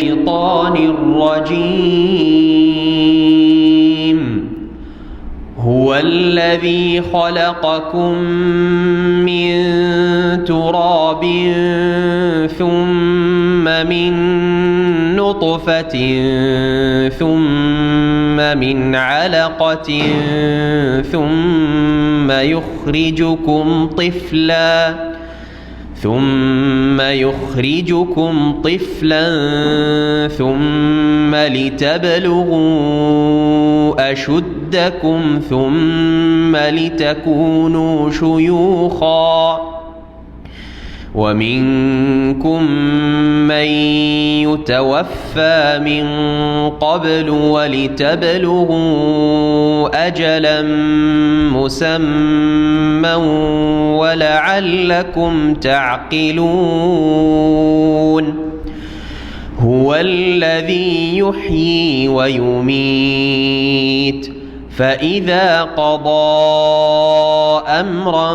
الشيطان الرجيم. هو الذي خلقكم من تراب ثم من نطفة ثم من علقة ثم يخرجكم طفلا ثم لتبلغوا أشدكم ثم لتكونوا شيوخا ومنكم من يتوفى من قبل ولتبلغوا أجلا مسمى ولعلكم تعقلون. هو الذي يحيي ويميت فإذا قضى أمرا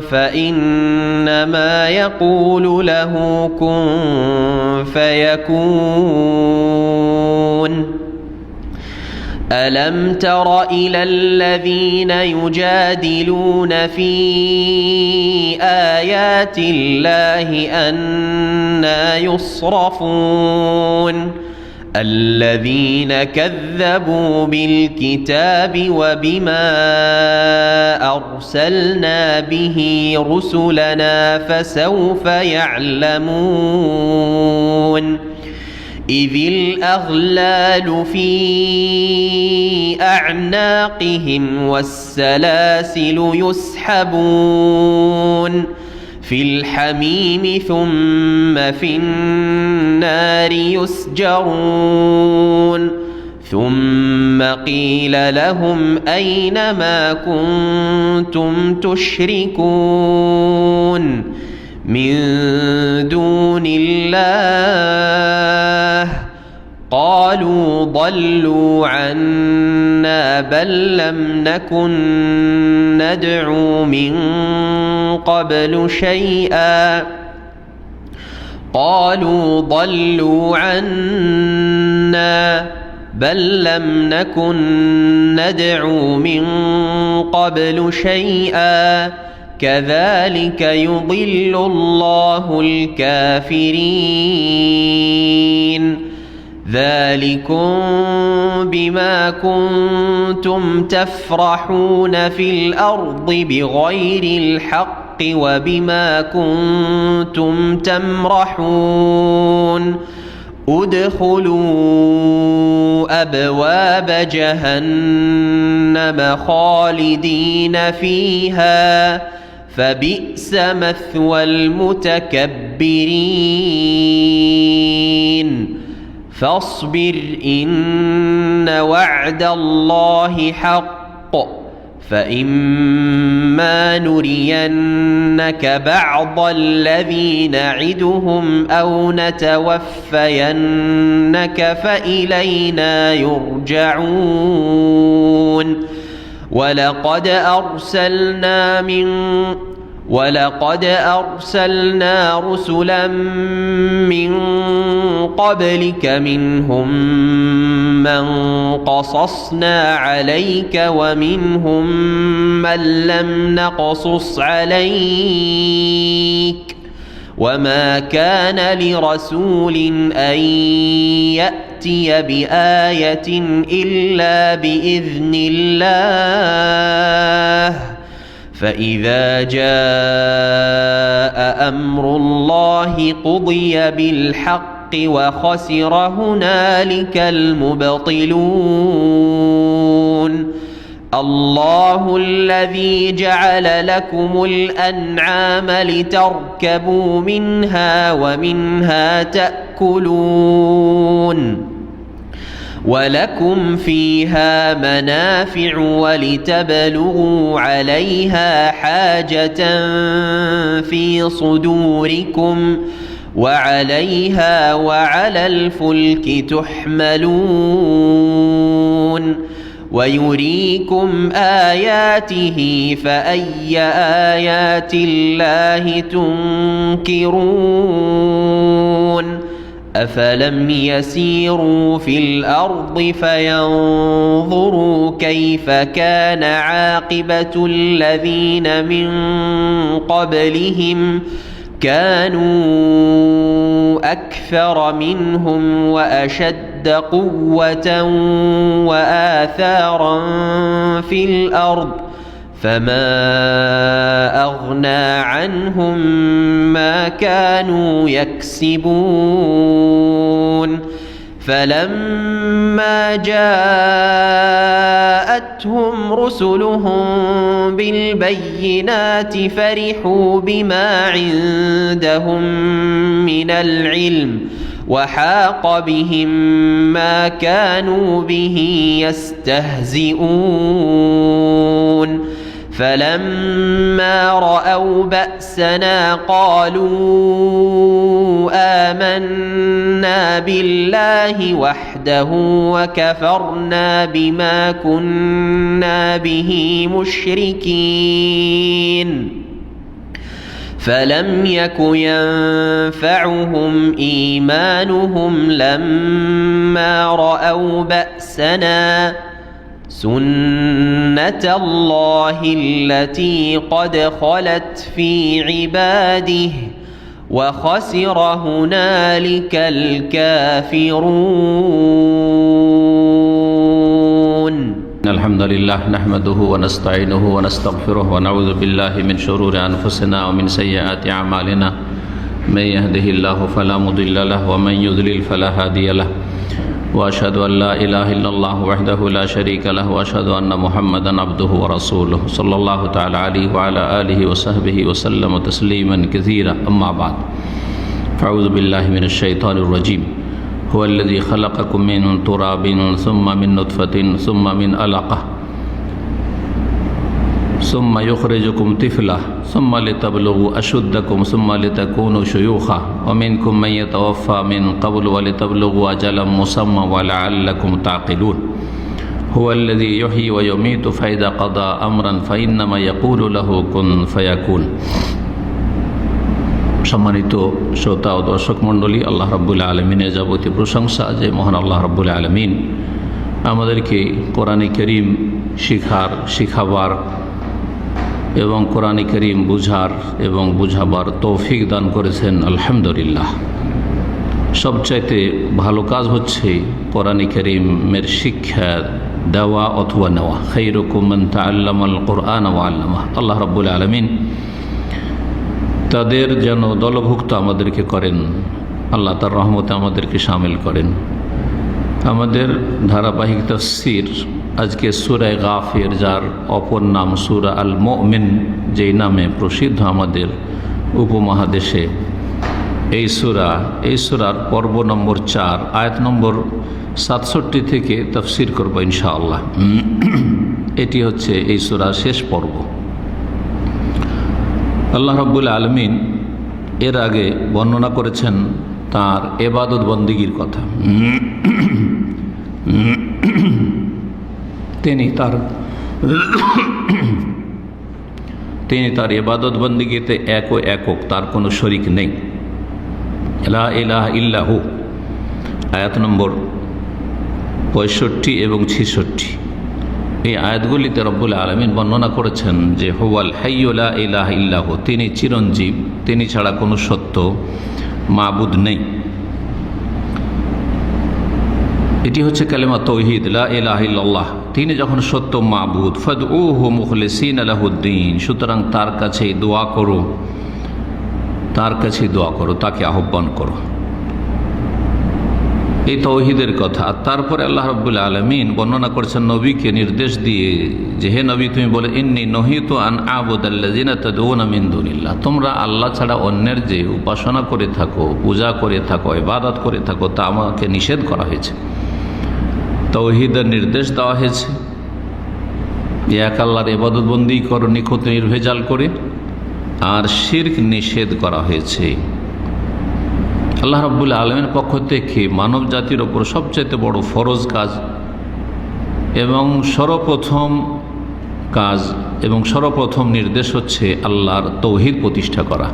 فإنما يقول له كن فيكون. ألم تر إلى الذين يجادلون في آيات الله أنى يصرفون الذين كذبوا بالكتاب وبما أرسلنا به رسلنا فسوف يعلمون. إذ الأغلال في أعناقهم والسلاسل يسحبون في الحميم ثم في النار يسجرون. ثم قيل لهم أين ما كنتم تشركون من دون الله قالوا ضلوا عنا بل لم نكن ندعو من قبل شيئا كذلك يضل الله الكافرين. ذلكم بما كنتم تفرحون في الأرض بغير الحق وبما كنتم تمرحون. ادخلوا أبواب جهنم خالدين فيها فبئس مثوى المتكبرين. فاصبر إن وعد الله حق فإما نرينك بعض الذي نعدهم أو نتوفينك فإلينا يرجعون. ولقد أرسلنا رسلا من قبلك منهم من قصصنا عليك ومنهم من لم نقصص عليك وما كان لرسول أن يأتي بآية إلا بإذن الله فإذا جاء أمر الله قضي بالحق وخسر هنالك المبطلون. الله الذي جعل لكم الأنعام لتركبوا منها ومنها تأكلون ولكم فيها منافع ولتبلغوا عليها حاجة في صدوركم وعليها وعلى الفلك تحملون. ويريكم آياته فأي آيات الله تنكرون أفلم يسيروا في الأرض فينظروا كيف كان عاقبة الذين من قبلهم كانوا أكثر منهم وأشد قوة وآثارا في الأرض فما أغنى عنهم ما كانوا يكسبون فلما جاءتهم رسلهم بالبينات فرحوا بما عندهم من العلم وحاق بهم ما كانوا به يستهزئون فلما رأوا بأسنا قالوا آمنا بالله وحده وكفرنا بما كنا به مشركين فلم يك ينفعهم إيمانهم لما رأوا بأسنا سنة الله التي قد خلت في عباده وخسر هنالك الكافرون. الحمد لله نحمده ونستعينه ونستغفره ونعوذ بالله من شرور أنفسنا ومن سيئات أعمالنا من يهده الله فلا مضل له ومن يضلل فلا هادي له وأشهد أن لا إله إلا الله وحده لا شريك له وأشهد أن محمدا عبده ورسوله صلى الله تعالى عليه وعلى آله وصحبه وسلم تسليما كثيرا أما بعد فأعوذ بالله من الشيطان الرجيم هو الذي خلقكم من تراب ثم من نطفة ثم من علقة ثم يخرجكم طفلا ثم لتبلغوا أشدكم ثم لتكونوا شيوخا ومنكم من يتوفى من قبل ولتبلغوا أجلا مسمى ولعلكم تعقلون هو الذي يحيي ويميت فإذا قضى أمرا فإنما يقول له كن فيكون. সম্মানিত শ্রোতা ও দর্শক মণ্ডলী, আল্লাহ রাব্বুল আলামিনের যাবতীয় প্রশংসা যে মহান আল্লাহ রাব্বুল আলামিন আমাদেরকে কোরআনে কারীম শিখাবার এবং কোরআনে কারীম বুঝার এবং বুঝাবার তৌফিক দান করেছেন। আলহামদুলিল্লাহ। সবচাইতে ভালো কাজ হচ্ছে কোরআনে কারীমের শিক্ষা দেওয়া অথবা নেওয়া। খায়রুকুম মান তাআল্লামাল কুরআন ওয়া আল্লামাহ। আল্লাহ রাব্বুল আলামিন তাদের যেন দলভুক্ত আমাদেরকে করেন, আল্লাহ তার রহমতে আমাদেরকে শামিল করেন। আমাদের ধারাবাহিক তাফসীর আজকে সূরা গাফির, যার অপর নাম সূরা আল মুমিন, যেই নামে প্রসিদ্ধ আমাদের উপমহাদেশে। এই সূরার পর্ব নম্বর 4 আয়াত নম্বর 67 থেকে তাফসীর করব ইনশাআল্লাহ। এটি হচ্ছে এই সূরার শেষ পর্ব। আল্লাহ রাব্বুল আলামিন এর আগে বর্ণনা করেছেন তার ইবাদত বন্দেগীর কথা। তিনি তার ইবাদত বন্দেগীতে একক, তার কোনো শরীক নেই। লা ইলাহা ইল্লাহু, আয়াত নম্বর 65 এবং 66। এই আয়াতগুলিতে রব্বুল আলামিন বর্ণনা করেছেন যে হুয়াল হাইয়্যু লা ইলাহা ইল্লাহু, তিনি চিরঞ্জীব, তিনি ছাড়া কোনো সত্য মাবুদ নেই। এটি হচ্ছে কালেমা তাওহীদ, লা ইলাহা ইল্লাল্লাহ। তিনি যখন সত্য মাবুদ, ফাদউহু মুখলিসিনা লাহুদ্দিন, সুতরাং তার কাছেই দোয়া করো, তাকে আহ্বান করো। এই তাওহীদের কথা। তারপরে আল্লাহ রাব্বুল আলামিন বর্ণনা করেছেন নবীকে নির্দেশ দিয়ে যে হে নবী, তুমি বলে ইন্নী নহিতু আন আবুদাল্লাযিনা তাদউনা মিন দুনিল্লাহ, তোমরা আল্লাহ ছাড়া অন্যের যে উপাসনা করে থাকো, পূজা করে থাকো, ইবাদত করে থাকো, তা আমাকে নিষেধ করা হয়েছে। তাওহীদের নির্দেশ দেওয়া হয়েছে, এক আল্লাহর ইবাদত বন্দেগী করো নিখুঁত নির্ভেজাল করে, আর শিরক নিষেধ করা হয়েছে। আল্লাহ রাব্বুল আলামিনের পক্ষ থেকে মানব জাতির ওপর সবচেয়ে বড় ফরজ কাজ এবং সর্বপ্রথম নির্দেশ হচ্ছে আল্লাহর তাওহীদ প্রতিষ্ঠা করা,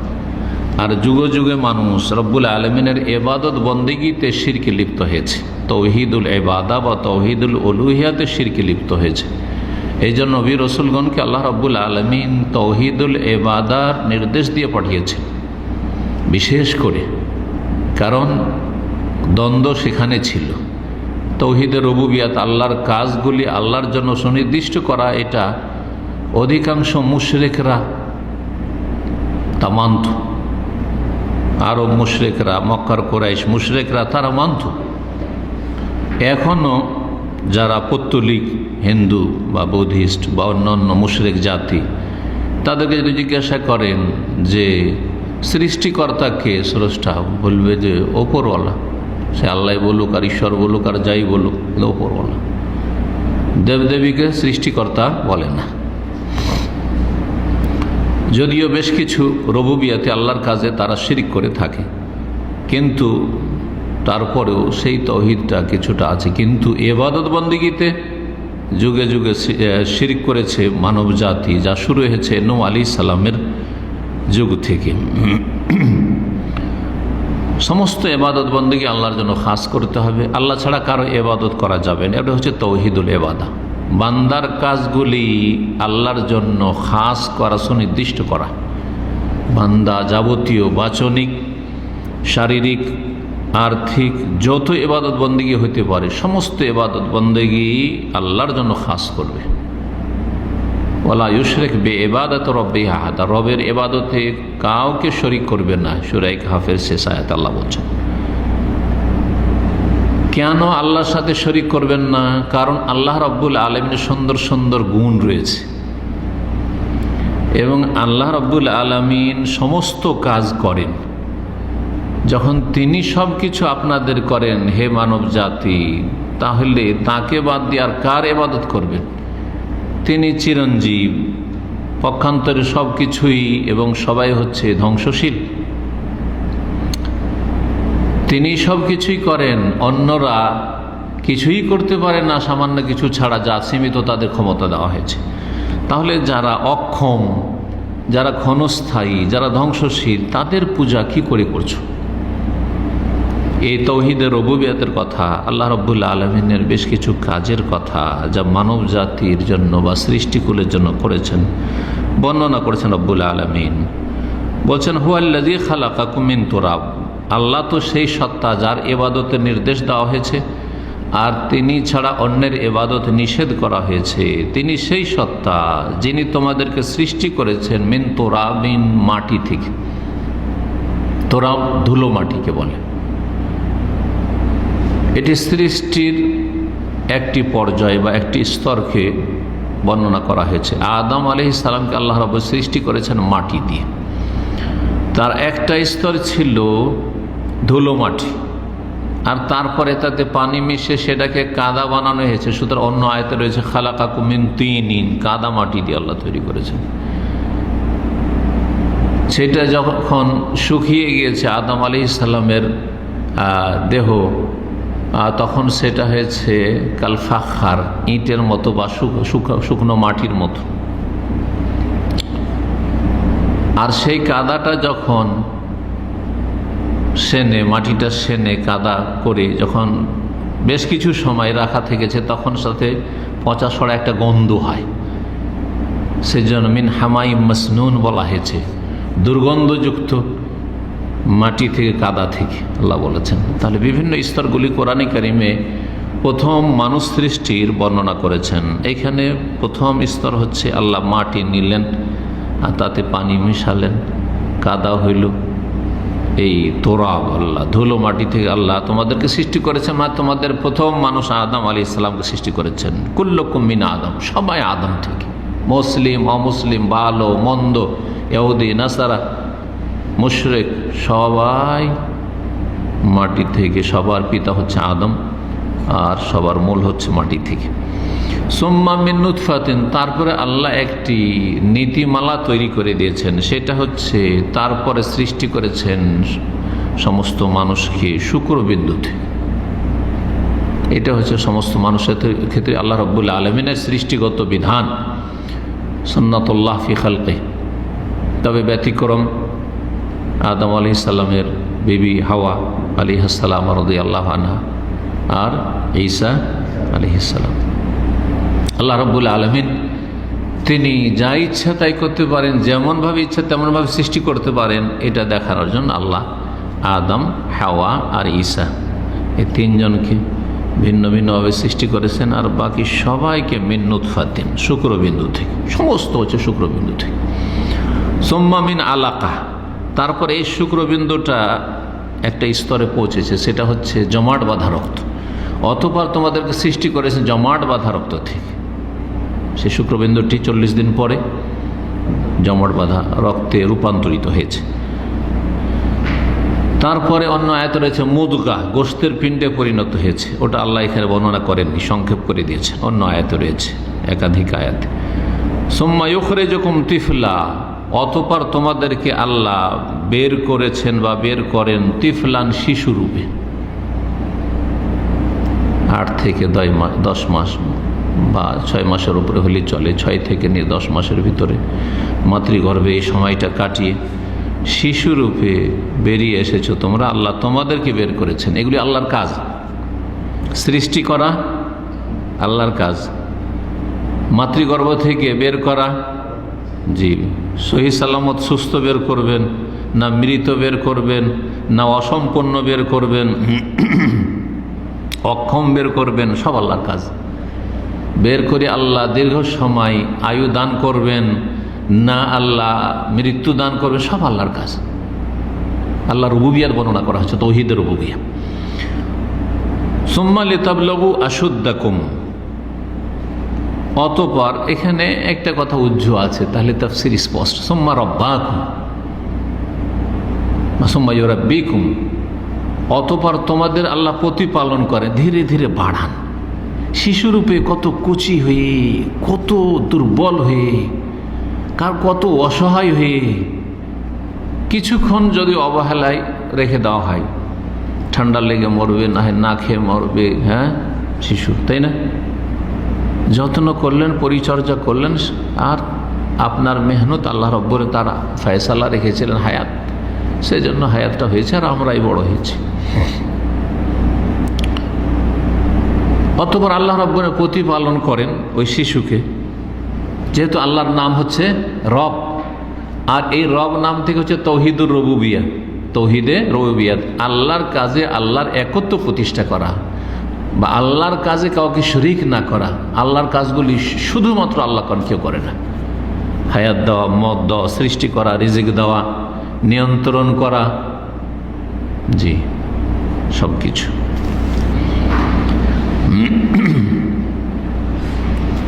আর যুগে যুগে মানুষ রব্বুল আলমিনের এবাদত বন্দেগীতে শিরকে লিপ্ত হয়েছে, তৌহিদুল এবাদা বা তৌহিদুল উলুহিয়াতে শিরকে লিপ্ত হয়েছে। এই জন্য নবী রসুলগণকে আল্লাহ রব্বুল আলমিন তৌহিদুল এবাদার নির্দেশ দিয়ে পাঠিয়েছেন বিশেষ করে, কারণ দ্বন্দ্ব সেখানে ছিল। তৌহিদের রুবুবিয়াত, আল্লাহর কাজগুলি আল্লাহর জন্য সুনির্দিষ্ট করা, এটা অধিকাংশ মুশরিকরা তা মানত। আরব মুশরিকরা, মক্কার কুরাইশ মুশরিকরা তারা মানত। এখনও যারা পৌত্তলিক হিন্দু বা বৌদ্ধিস্ট বা অন্যান্য মুশরিক জাতি, তাদেরকে যদি জিজ্ঞাসা করেন যে সৃষ্টিকর্তাকে, স্রষ্টা, বলবে যে ওপরওয়ালা। সে আল্লাহ বলুক আর ঈশ্বর বলুক আর যাই বলুক, ওপরওয়ালা। দেবদেবীকে সৃষ্টিকর্তা বলে না। যদিও বেশ কিছু রুবুবিয়াতে আল্লাহর কাজে তারা শিরিক করে থাকে, কিন্তু তারপরেও সেই তৌহিদটা কিছুটা আছে। কিন্তু ইবাদত বন্দেগীতে যুগে যুগে শিরিক করেছে মানব জাতি, যা শুরু হয়েছে নূহ আলাইহিস সালামের যুগ থেকে। সমস্ত ইবাদত বন্দেগী আল্লাহর জন্য খাস করতে হবে, আল্লাহ ছাড়া কারো ইবাদত করা যাবে না। এটা হচ্ছে তৌহিদুল ইবাদা। বান্দার কাজগুলি আল্লাহর জন্য খাস করা, সুনির্দিষ্ট করা। বান্দা যাবতীয় বাচনিক, শারীরিক, আর্থিক যত ইবাদত বন্দেগী হইতে পারে, সমস্ত ইবাদত বন্দেগী আল্লাহর জন্য খাস করবে। ওয়ালা ইউশরিক বিইবাদাতি রাব্বিহি আহাদা, রবের ইবাদতে কাউকে শরীক করবে না। সূরা কাহফের শেষ আয়াতে আল্লাহ বলছেন। কেন আল্লাহর সাথে শরীক করবেন না? কারণ আল্লাহ রাব্বুল আলামিনের সুন্দর সুন্দর গুণ রয়েছে, এবং আল্লাহ রাব্বুল আলামিন সমস্ত কাজ করেন। যখন তিনি সব কিছু আপনাদের করেন, হে মানব জাতি, তাহলে তাকে বাদ দিয়ে আর কার ইবাদত করবেন? তিনি চিরঞ্জীব, পক্ষান্তরে সব কিছুই এবং সবাই হচ্ছে ধ্বংসশীল। তিনি সব কিছুই করেন, অন্যরা কিছুই করতে পারে না, সামান্য কিছু ছাড়া, যা সীমিত তাদের ক্ষমতা দেওয়া হয়েছে। তাহলে যারা অক্ষম, যারা ক্ষণস্থায়ী, যারা ধ্বংসশীল, তাদের পূজা কি করে করছো? এই তৌহিদের রুবুবিয়াতের কথা, আল্লাহ রাব্বুল আলামিনের বেশ কিছু কাজের কথা যা মানব জাতির জন্য বা সৃষ্টিকুলের জন্য করেছেন, বর্ণনা করেছেন রব্বুল আলামিন। বলছেন হুয়াল্লাযী খালাকাকুম মিন তুরাব, আল্লাহ তো সেই সত্তা যার ইবাদতের নির্দেশ দেওয়া হয়েছে, আর তিনি ছাড়া অন্যের ইবাদত নিষেধ করা হয়েছে। তিনি সেই সত্তা যিনি তোমাদেরকে সৃষ্টি করেছেন মিন তুরাবিন, মাটি থেকে। তুরাব ধুলো মাটিকে বলে। এটি সৃষ্টির একটি পর্যায় বা একটি স্তরকে বর্ণনা করা হয়েছে। আদম আলাইহিস সালামকে আল্লাহ রাব্বুল সৃষ্টি করেছেন মাটি দিয়ে। তার একটা স্তর ছিল ধুলো মাটি, আর তারপরে তাতে পানি মিশে সেটাকে কাদা বানানো হয়েছে। সুতরাং অন্য আয়াতে রয়েছে খালাকাকুম মিন তিনিন, কাদা মাটি দিয়ে আল্লাহ তৈরি করেছেন। সেটা যখন শুকিয়ে গিয়েছে আদম আলাইহিস সালামের দেহ, তখন সেটা হয়েছে কাল ফাখার, ইটের মতো বা শুকনো মাটির মতো। আর সেই কাদাটা যখন সেনে, মাটিটা সেনে কাদা করে যখন বেশ কিছু সময় রাখা থেকেছে, তখন সাথে পচা সড়া একটা গন্ধ হয়। সেজন্য মিন হামাই মাসনুন বলা হয়েছে, দুর্গন্ধযুক্ত মাটি থেকে, কাদা থেকে আল্লাহ বলেছেন। তাহলে বিভিন্ন স্তরগুলি কোরআনে কারিমে প্রথম মানুষ সৃষ্টির বর্ণনা করেছেন। এখানে প্রথম স্তর হচ্ছে আল্লাহ মাটি নিলেন আর তাতে পানি মিশালেন, কাদা হইল। এই তোরাব, আল্লাহ ধুলো মাটি থেকে আল্লাহ তোমাদেরকে সৃষ্টি করেছেন। তোমাদের প্রথম মানুষ আদম আলাইহিস সালামকে সৃষ্টি করেছেন। কুল্লুকুম মিন আদম, সবাই আদম থেকে, মুসলিম অমুসলিম, ভালো মন্দ, ইহুদি নাসারা, মুশরিক, সবাই মাটি থেকে। সবার পিতা হচ্ছে আদম, আর সবার মূল হচ্ছে মাটি থেকে। সুম্মা মিন নুতফাতিন, তারপরে আল্লাহ একটি নীতিমালা তৈরি করে দিয়েছেন। সেটা হচ্ছে তারপরে সৃষ্টি করেছেন সমস্ত মানুষকে শুক্রবিন্দুতে। এটা হচ্ছে সমস্ত মানুষের ক্ষেত্রে আল্লাহ রাব্বুল আলামিনের সৃষ্টিগত বিধান, সুন্নাতুল্লাহ ফি খালকি। তবে ব্যতিক্রম আদম আলাইহিস সালামের বিবি হাওয়া আলাইহিস সালাম রাদিয়াল্লাহু আনহা আর ঈসা আলাইহিস সালাম। আল্লাহ রাব্বুল আলামিন তিনি যা ইচ্ছা তাই করতে পারেন, যেমনভাবে ইচ্ছা তেমনভাবে সৃষ্টি করতে পারেন। এটা দেখানোর জন্য আল্লাহ আদম, হাওয়া আর ঈসা এই তিনজনকে ভিন্ন ভিন্নভাবে সৃষ্টি করেছেন, আর বাকি সবাইকে মিন নুতফাতিন, শুক্রবিন্দু থেকে, সমস্ত হচ্ছে শুক্রবিন্দু থেকে। সুম্মা মিন আলাকা, তারপরে এই শুক্রবিন্দুটা একটা স্তরে পৌঁছেছে, সেটা হচ্ছে জমাট বাঁধা রক্ত। অতঃপর তোমাদেরকে সৃষ্টি করেছেন জমাট বাঁধা রক্ত থেকে। সেই শুক্রবিন্দুটি 40 দিন পরে জমাট বাঁধা রক্তে রূপান্তরিত হয়েছে। তারপরে অন্য আয়াত রয়েছে মুদগা, গোশতের পিণ্ডে পরিণত হয়েছে। ওটা আল্লাহ এখানে বর্ণনা করেননি, সংক্ষেপ করে দিয়েছে। অন্য আয়াত রয়েছে, একাধিক আয়াত। সুম্মা ইউখরিজুকুম তিফলা, অতঃপর তোমাদেরকে আল্লাহ বের করেছেন বা বের করেন তিফলান, শিশুরূপে। 8 থেকে 10 মাস বা 6 মাসের উপরে হলে চলে, 6 থেকে নিয়ে 10 মাসের ভিতরে মাতৃগর্ভে এই সময়টা কাটিয়ে শিশুরূপে বেরিয়ে এসেছো তোমরা। আল্লাহ তোমাদেরকে বের করেছেন। এগুলি আল্লাহর কাজ, সৃষ্টি করা আল্লাহর কাজ, মাতৃগর্ভ থেকে বের করা, জি, সহি সালামত সুস্থ বের করবেন না মৃত বের করবেন, না অসম্পূর্ণ বের করবেন, অক্ষম বের করবেন, সব আল্লাহর কাজ। বের করে আল্লাহ দীর্ঘ সময় আয়ু দান করবেন না আল্লাহ মৃত্যু দান করবেন, সব আল্লাহর কাজ। আল্লাহ রুবুবিয়াত বর্ণনা করা হচ্ছে, তৌহিদের রুবুবিয়া। সুম্মা লিতাবলুগু আশুদ্দাকুম, অতঃপর এখানে একটা কথা উজ্জ্ব আছে, তাহলে তাফসীর স্পষ্ট। সুম্মা রাব্বাকুম সুম্মা ইউরাব্বিকুম, অতঃপর তোমাদের আল্লাহ প্রতিপালন করে, ধীরে ধীরে বাড়ান। শিশুরূপে কত কুচি হয়ে, কত দুর্বল হয়ে, কার কত অসহায় হয়ে, কিছুক্ষণ যদি অবহেলায় রেখে দেওয়া হয়, ঠান্ডা লেগে মরবে, না হয় না খেয়ে মরবে, হ্যাঁ শিশু, তাই না? যত্ন করলেন, পরিচর্যা করলেন, আর আপনার মেহনত আল্লাহ রব্বরে তারা ফয়সালা রেখেছিলেন হায়াত, সেজন্য হায়াতটা হয়েছে আর আমরাই বড় হয়েছি। অতঃপর আল্লাহ রব্বরে প্রতিপালন করেন ওই শিশুকে, যেহেতু আল্লাহর নাম হচ্ছে রব, আর এই রব নাম থেকে হচ্ছে তৌহিদুর রুবুবিয়া, তৌহিদে রুবুবিয়াত, আল্লাহর কাজে আল্লাহর একত্ব প্রতিষ্ঠা করা বা আল্লাহর কাজে কাউকে শরীক না করা। আল্লাহর কাজগুলি শুধুমাত্র আল্লাহ করেন, কেউ করে না। হায়াত দেওয়া, মত দেওয়া, সৃষ্টি করা, রিজিক দেওয়া, নিয়ন্ত্রণ করা, জি, সব কিছু।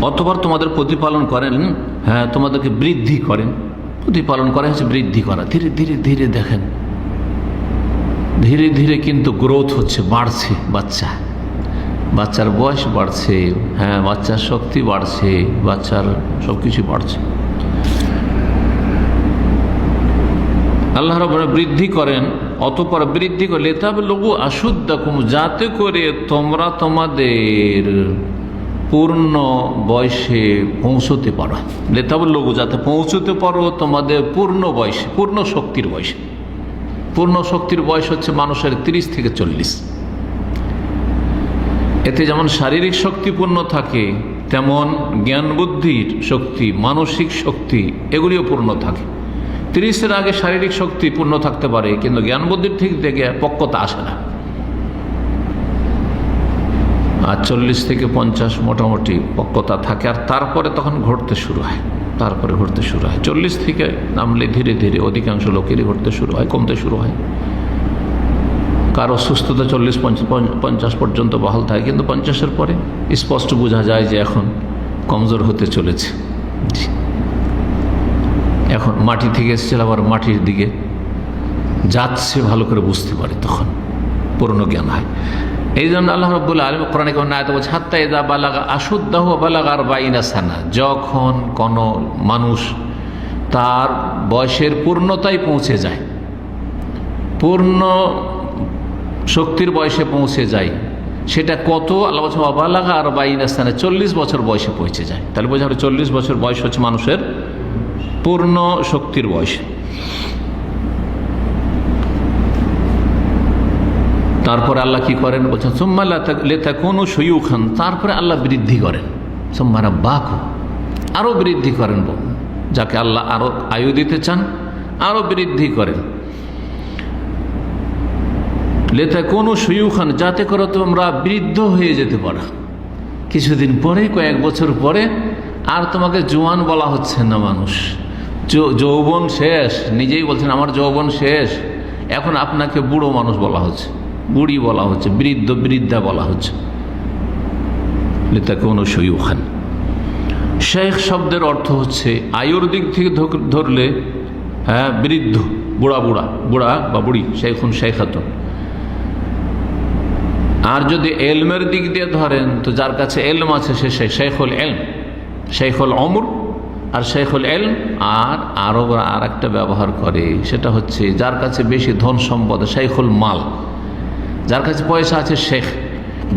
অতঃপর তোমাদের প্রতিপালন করেন, হ্যাঁ তোমাদেরকে বৃদ্ধি করেন। প্রতিপালন করা হচ্ছে বৃদ্ধি করা, ধীরে ধীরে ধীরে দেখেন, ধীরে ধীরে কিন্তু গ্রোথ হচ্ছে, বাড়ছে বাচ্চা, বাচ্চার বয়স বাড়ছে, হ্যাঁ বাচ্চার শক্তি বাড়ছে, বাচ্চার সব কিছু বাড়ছে। আল্লাহ রাব্বুল বৃদ্ধি করেন, অতঃপর বৃদ্ধি করে লিতাবলুগু আশুদ্দাকুম, যাতে করে তোমরা তোমাদের পূর্ণ বয়সে পৌঁছতে পারো। লিতাবলুগু, যাতে পৌঁছতে পারো তোমাদের পূর্ণ বয়সে, পূর্ণ শক্তির বয়সে। পূর্ণ শক্তির বয়স হচ্ছে মানুষের 30 থেকে 40। এতে যেমন শারীরিক শক্তি পূর্ণ থাকে, তেমন জ্ঞান বুদ্ধির শক্তি, মানসিক শক্তি, এগুলিও পূর্ণ থাকে। 30-এর আগে শারীরিক শক্তি পূর্ণ থাকতে পারে, কিন্তু জ্ঞান বুদ্ধির ঠিক থেকে পক্কতা আসে না। আর 40 থেকে 50 মোটামুটি পক্কতা থাকে, আর তারপরে তখন ঘটতে শুরু হয়, তারপরে ঘটতে শুরু হয়। 40 থেকে নামলে ধীরে ধীরে অধিকাংশ লোকেরই ঘটতে শুরু হয়, কমতে শুরু হয়। কারো সুস্থতা 40-50 পর্যন্ত বহাল থাকে, কিন্তু 50-এর পরে স্পষ্ট বোঝা যায় যে এখন কমজোর হতে চলেছে। এখন মাটি থেকে এসেছিল, আবার মাটির দিকে যাচ্ছে, ভালো করে বুঝতে পারে, তখন পুরনো জ্ঞান হয়। এই জন্য আল্লাহ রাব্বুল আলামিন কোরআনে কোন আয়াতে বলছে, হাত্তা ইযা বালাগা আশুদ্দাহু বালাগা 40 সানা, যখন কোনো মানুষ তার বয়সের পূর্ণতায় পৌঁছে যায়, পূর্ণ শক্তির বয়সে পৌঁছে যায়, সেটা কত? আল্লাহ বলছে বালাগা 40 সানা, 40 বছর বয়সে পৌঁছে যায়। তাহলে বোঝা গেল 40 বছর বয়স হচ্ছে মানুষের পূর্ণ শক্তির বয়স। তারপরে আল্লাহ কি করেন বলছেন সুম্মা লিতাকুনু শুয়ুখান, তারপরে আল্লাহ বৃদ্ধি করেন, সুম্মা রাব্বাকুম, আরো বৃদ্ধি করেন, যাকে আল্লাহ আরো আয়ু দিতে চান আরো বৃদ্ধি করেন। লিতাকুনু শুয়ুখান, যাতে করে তোমরা বৃদ্ধ হয়ে যেতে পারো, কিছুদিন পরে কয়েক বছর পরে আর তোমাকে জোয়ান বলা হচ্ছে না, মানুষ যৌবন শেষ, নিজেই বলছেন আমার যৌবন শেষ, এখন আপনাকে বুড়ো মানুষ বলা হচ্ছে, বুড়ি বলা হচ্ছে, বৃদ্ধ বৃদ্ধা বলা হচ্ছে। লিতাকুনু শুয়ুখান, শেখ শব্দের অর্থ হচ্ছে আয়ুর দিক থেকে ধরলে হ্যাঁ বৃদ্ধ, বুড়া বুড়া, বুড়া বা বুড়ি, শেখুন শেখাতুন। আর যদি এলমের দিক দিয়ে ধরেন তো যার কাছে এলম আছে সে শেখুল এলম, শেখুল অমর আর শেখুল এলম। আর আরবরা আর একটা ব্যবহার করে, সেটা হচ্ছে যার কাছে বেশি ধন সম্পদ, শেখুল মাল, যার কাছে পয়সা আছে শেখ।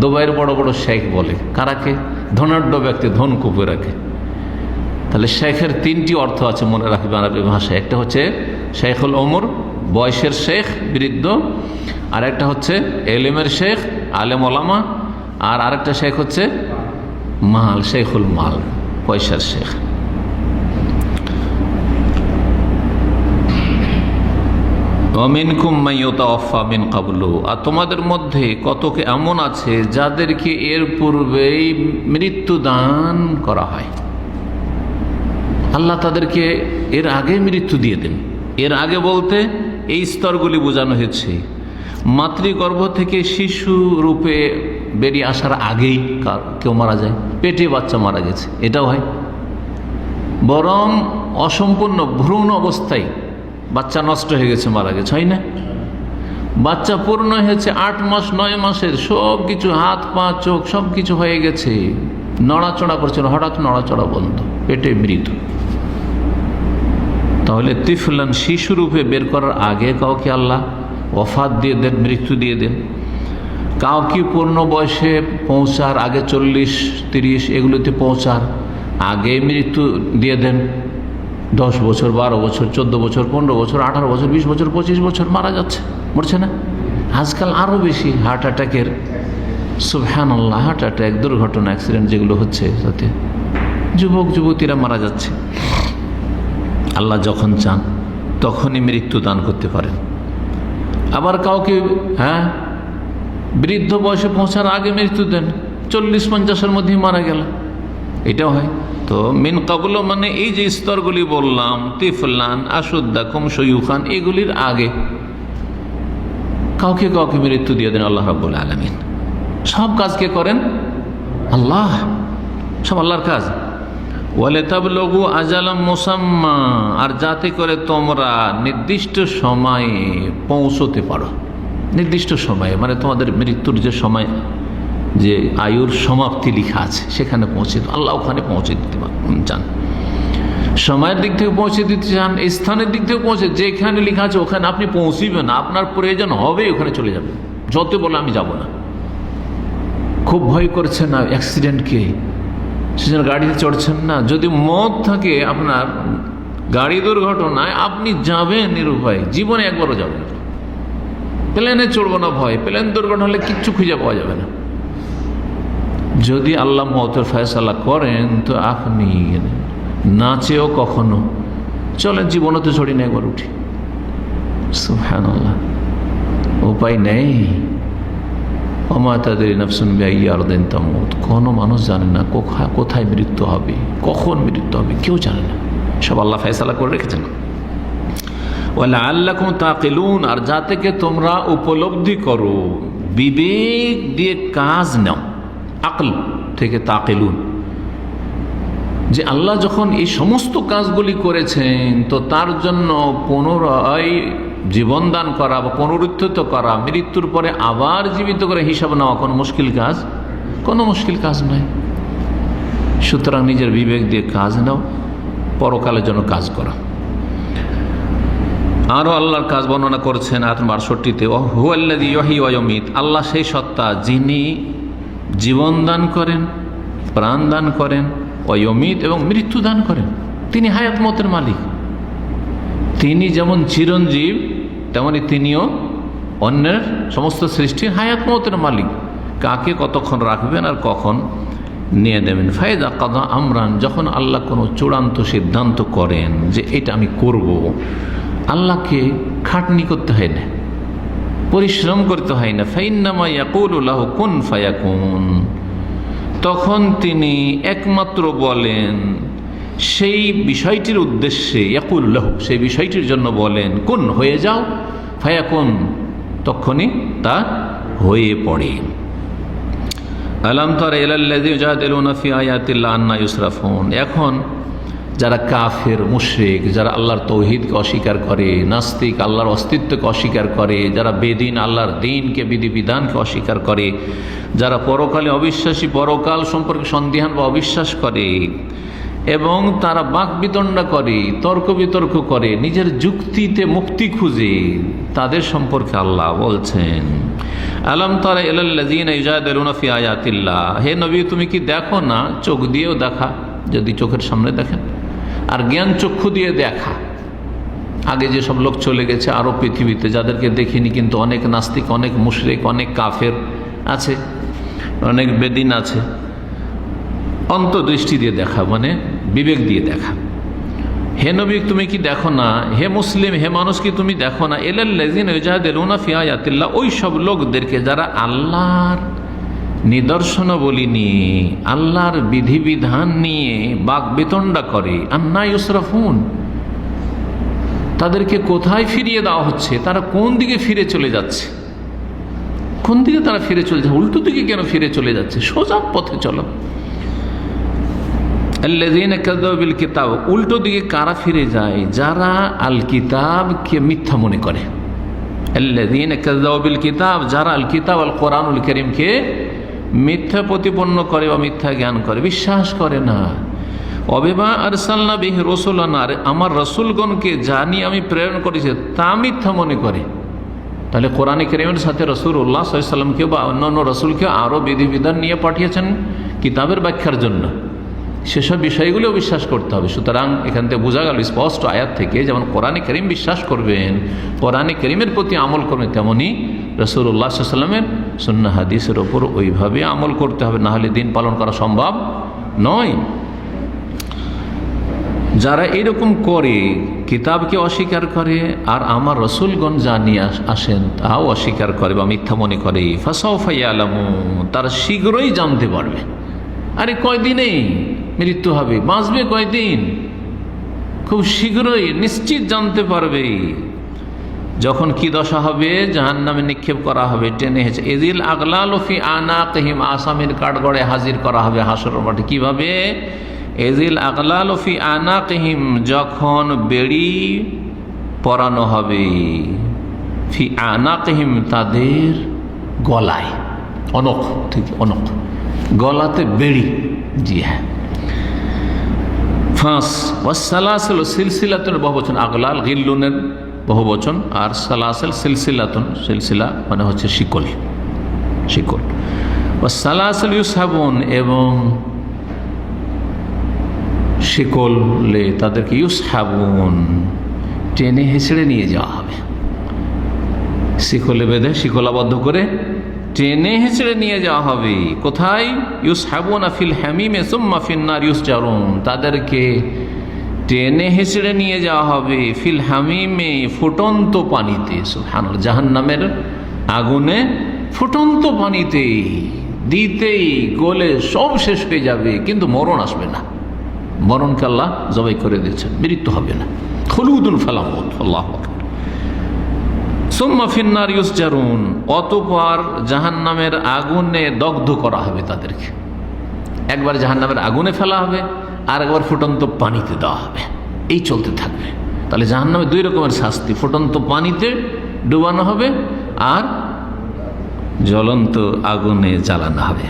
দুবাইয়ের বড় বড় শেখ বলে কারাকে? ধনাঢ্য ব্যক্তি, ধন কুপে রাখে। তাহলে শেখের তিনটি অর্থ আছে, মনে রাখবেন আরবি ভাষায়। একটা হচ্ছে শেখুল ওমর, বয়সের শেখ, বৃদ্ধ। আর একটা হচ্ছে এলেমের শেখ, আলেম ওলামা। আর আরেকটা শেখ হচ্ছে মাল, শেখুল মাল, পয়সার শেখ। ওমিনকুম মান ইউতাওয়াফা মিন ক্বাবলু, আর তোমাদের মধ্যে কতকে এমন আছে যাদেরকে এর পূর্বেই মৃত্যুদান করা হয়। আল্লাহ তাদেরকে এর আগে মৃত্যু দিয়ে দেন। এর আগে বলতে এই স্তরগুলি বোঝানো হয়েছে, মাতৃগর্ভ থেকে শিশু রূপে বেরিয়ে আসার আগেই কেউ মারা যায়, পেটে বাচ্চা মারা গেছে, এটাও হয়। বরং অসম্পূর্ণ ভ্রূণ অবস্থায় বাচ্চা নষ্ট হয়ে গেছে, মারা গেছে, হয় না? বাচ্চা পূর্ণ হয়েছে 8 মাস 9 মাসের, সব কিছু হাত পা চোখ সব কিছু হয়ে গেছে, নড়াচড়া করছিল, হঠাৎ নড়াচড়া বন্ধ, পেটে মৃত। তাহলে তিফলান, শিশুরূপে বের করার আগে কাউকে আল্লাহ ওফাত দিয়ে দেন, মৃত্যু দিয়ে দেন। কাউকে পূর্ণ বয়সে পৌঁছার আগে 40-30 এগুলোতে পৌঁছার আগে মৃত্যু দিয়ে দেন। 10 বছর, 12 বছর, 14 বছর, 15 বছর, 18 বছর, 20 বছর, 25 বছর মারা যাচ্ছে, মরছে না? আজকাল আরও বেশি হার্ট অ্যাটাকের, সুবহানাল্লাহ, হার্ট অ্যাটাক, দুর্ঘটনা, অ্যাক্সিডেন্ট যেগুলো হচ্ছে, তাতে যুবক যুবতীরা মারা যাচ্ছে। আল্লাহ যখন চান তখনই মৃত্যু দান করতে পারেন। আবার কাউকে বৃদ্ধ বয়সে পৌঁছার আগে মৃত্যু দেন, 40-50-এর মধ্যেই মারা গেল, এটাও হয়। তো মিন ক্বাবলু মানে এই যে স্তরগুলি বললাম, তিফলান, আশুদ্দাকুম, শুয়ুখান, এগুলির আগে কাউকে কাউকে মৃত্যু দিয়ে দেন আল্লাহ রাব্বুল আলামিন। সব কাজকে করেন আল্লাহ, সব আল্লাহর কাজ। ওয়ালিতাবলুগু আজালাম মুসাম্মা, আর যাতে করে তোমরা নির্দিষ্ট সময়ে পৌঁছতে পারো। নির্দিষ্ট সময়ে মানে তোমাদের মৃত্যুর যে সময়, যে আয়ুর সমাপ্তি লেখা আছে সেখানে পৌঁছে, আল্লাহ ওখানে পৌঁছে দিতে চান। সময়ের দিক থেকে পৌঁছে দিতে চান, স্থানের দিক থেকে পৌঁছে, যেখানে লেখা আছে ওখানে আপনি পৌঁছিবেন না, আপনার প্রয়োজন হবে ওখানে চলে যাবেন। যত বলে আমি যাব না, খুব ভয় করছেন না অ্যাক্সিডেন্টকে, সেজন্য গাড়িতে চড়ছেন না। যদি মত থাকে আপনার গাড়ি দুর্ঘটনায়, আপনি যাবেন নিরুপায়, জীবনে একবারও যাবেন। প্লেনে চড়বো না ভয়, প্লেন দুর্ঘটনা হলে কিচ্ছু খুঁজে পাওয়া যাবে না। যদি আল্লাহ মওতের ফয়সালা করেন তো আপনি না চেয়েও কখনো চলেন, জীবনে তো চড়ি না, একবার উঠি, সুবহানাল্লাহ, উপায় নেই। ওমা তাদরি নাফসুন বিআইয়ি আরদিন তামুত, কোনো মানুষ জানে না কোথায় মৃত্যু হবে, কখন মৃত্যু হবে, কেউ জানে না, সব আল্লাহ ফয়সালা করে রেখেছেন। ওয়ালাআল্লাকুম তাকিলুন, আর যাতে কে তোমরা উপলব্ধি করো, বিবেক দিয়ে কাজ নাও। আকল থেকে তাকিলুন, যে আল্লাহ যখন এই সমস্ত কাজগুলি করেছেন তো তার জন্য পুনরায় জীবন দান করা বা পুনরুত্থিত করা, মৃত্যুর পরে আবার জীবিত করে হিসাব নেওয়া কোনো মুশকিল কাজ, কোনো মুশকিল কাজ নয়। সুতরাং নিজের বিবেক দিয়ে কাজ নাও, পরকালের জন্য কাজ করা। আরও আল্লাহর কাজ বর্ণনা করছেন আয়াত ৬২-তে, হুয়াল্লাযী ইউহয়ী ওয়া ইউমীত, আল্লাহ সেই সত্তা যিনি জীবন দান করেন, প্রাণ দান করেন, ওয়া ইউমীত, এবং মৃত্যু দান করেন। তিনি হায়াত মতের মালিক। তিনি যেমন চিরঞ্জীব তেমনি তিনিও অন্যের সমস্ত সৃষ্টির হায়াত মতের মালিক, কাকে কতক্ষণ রাখবেন আর কখন নিয়ে দেবেন। ফায়দা কাদা আমরান, যখন আল্লাহ কোনো চূড়ান্ত সিদ্ধান্ত করেন যে এটা আমি করব, আল্লাহকে খাটনি করতে হয় না, পরিশ্রম করতে হয় না। ফাইন্নামা ইয়াকুলু লাহু কুন ফায়াকুন, তখন তিনি একমাত্র বলেন সেই বিষয়টির উদ্দেশ্যে, ইয়াকুলু লাহু, সেই বিষয়টির জন্য বলেন কুন, হয়ে যাও, ফায়াকুন, তখনই তা হয়ে পড়ে। আলাম তারা ইলাল্লাযী ইউজাদিলুনা ফি আয়াতিল্লাহি আন্না ইউসরাফুন, এখন যারা কাফের মুশরিক, যারা আল্লাহর তৌহিদকে অস্বীকার করে, নাস্তিক, আল্লাহর অস্তিত্বকে অস্বীকার করে, যারা বেদিন, আল্লাহর দ্বীনকে, বিধিবিধানকে অস্বীকার করে, যারা পরকালে অবিশ্বাসী, পরকাল সম্পর্কে সন্দিহান বা অবিশ্বাস করে, এবং তারা বাক বিতণ্ডা করে, তর্ক বিতর্ক করে, নিজের যুক্তিতে মুক্তি খুঁজে, তাদের সম্পর্কে আল্লাহ বলছেন আলাম তারা ইলাল্লাযীনা ইউজাদিলুনা ফি আয়াতিল্লাহ, হে নবী তুমি কি দেখো না, চোখ দিয়েও দেখা, যদি চোখের সামনে দেখেন, আর জ্ঞান চক্ষু দিয়ে দেখা। আগে যেসব লোক চলে গেছে আরও পৃথিবীতে, যাদেরকে দেখিনি কিন্তু অনেক নাস্তিক, অনেক মুশরিক, অনেক কাফের আছে, অনেক বেদিন আছে, অন্তর্দৃষ্টি দিয়ে দেখা, মানে বিবেক দিয়ে দেখা। হে নবী তুমি কি দেখো না, হে মুসলিম, হে মানুষ কি তুমি দেখো না, ইলাল্লাযীনা ইউজাদিলুনা ফি আয়াতিল্লাহ, ওই সব লোকদেরকে যারা আল্লাহর নিদর্শনাবলী নিয়ে, আল্লাহর বিধিবিধান নিয়ে বাক বিতণ্ডা করে, আন্না ইউসরাফুন, তাদেরকে কোথায় ফিরিয়ে দেওয়া হচ্ছে, তারা কোন দিকে ফিরে চলে যাচ্ছে, কোন দিকে তারা ফিরে চলে যাচ্ছে, উল্টো দিকে কেন ফিরে চলে যাচ্ছে, সোজা পথে চলো। আল্লাযীনা কাযাবু বিল কিতাব, উল্টো দিকে কারা ফিরে যায়, যারা আল কিতাবকে মিথ্যা মনে করে। আল্লাযীনা কাযাবু বিল কিতাব, যারা আল কিতাব আল কোরআনুল কারীমকে মিথ্যা প্রতিপন্ন করে বা মিথ্যা জ্ঞান করে, বিশ্বাস করে না। অবিমা আরসালনা বিহি রাসূলানা, আমার রাসূলগণকে জানি আমি প্রেরণ করেছি, তা মিথ্যা মনে করে। তাহলে কোরআনে কারীমের সাথে রাসূলুল্লাহ সাল্লাল্লাহু আলাইহি ওয়াসাল্লামকে বা অন্যান্য রাসূলকে আরও বিধিবিধান নিয়ে পাঠিয়েছেন কিতাবের ব্যাখ্যার জন্য, সেসব বিষয়গুলো বিশ্বাস করতে হবে। সুতরাং এখান থেকে বোঝা গেল স্পষ্ট আয়াত থেকে, যেমন কোরআনে কারীম বিশ্বাস করবেন, কোরআনে কারীমের প্রতি আমল করবেন, তেমনি রাসূলুল্লাহ সাল্লাল্লাহু আলাইহি ওয়াসাল্লামের সুন্নাহ হাদিসের ওপর ওইভাবে আমল করতে হবে, না হলে দিন পালন করা সম্ভব নয়। যারা এরকম করে, কিতাবকে অস্বীকার করে, আর আমার রাসূলগণ যা নিয়ে আসেন তাও অস্বীকার করে বা মিথ্যা মনে করে, ফাসাউফা ইয়ালামুন, তারা শীঘ্রই জানতে পারবে। আরে কয়দিনেই মৃত্যু হবে, বাঁচবে কয়দিন, খুব শীঘ্রই নিশ্চিত জানতে পারবে। যখন কি দশা হবে, জাহান্নামে নিক্ষেপ করা হবে, টেনে হেঁচে, ইযিল আগলালু ফি আনাকিহিম, আসামির কাঠগড়ে হাজির করা হবে হাসরের মাঠে। কিভাবে? ইযিল আগলালু ফি আনাকিহিম, যখন বেড়ি পরানো হবে, ফি আনাকিহিম, তাদের গলায়, অনখ, ঠিক অনখ, গলাতে বেড়ি, জি হ্যাঁ, ফাঁস। ওয়াসসালাসিল, সিলসিলাতুন বহুবচন, আগলাল গিল্লুনের বহুবচন, আর সালাসিল সিলসিলাতুন, সিলসিলা মানে হচ্ছে শিকল, শিকল। ওয়াসসালাসিল ইউসহাবুন, এবং শিকলে তাদেরকে ইউসহাবুন, টেনে হেঁচড়ে নিয়ে যাওয়া হবে, শিকলে বেঁধে, শিকলাবদ্ধ করে টেনে হেঁচড়ে নিয়ে যাওয়া হবে। কোথায়? ইউসহাবুনা ফিল হামিমে সুম্মা ফিন্নার ইউসজারুন, তাদেরকে টেনে হেঁচড়ে নিয়ে যাওয়া হবে ফিল হামিমে, ফুটন্ত পানিতে, সুবহানাল্লাহ, জাহান্নামের আগুনে ফুটন্ত পানিতে দিতেই গলে সব শেষ হয়ে যাবে, কিন্তু মরণ আসবে না। মরণকে আল্লাহ জবাই করে দিয়েছেন, মৃত্যু হবে না। খুলুদুন ফালা মউত, আল্লাহু আকবার। সুম্মা ফিন্নার ইউসজারুন, অতঃপর জাহান্নামের আগুনে দগ্ধ করা হবে তাদেরকে। একবার জাহান্নামের আগুনে ফেলা হবে, আর একবার ফুটন্ত পানিতে দেওয়া হবে, এই চলতে থাকবে। তাহলে জাহান্নামে দুই রকমের শাস্তি, ফুটন্ত পানিতে ডুবানো হবে আর জ্বলন্ত আগুনে জ্বালানো হবে।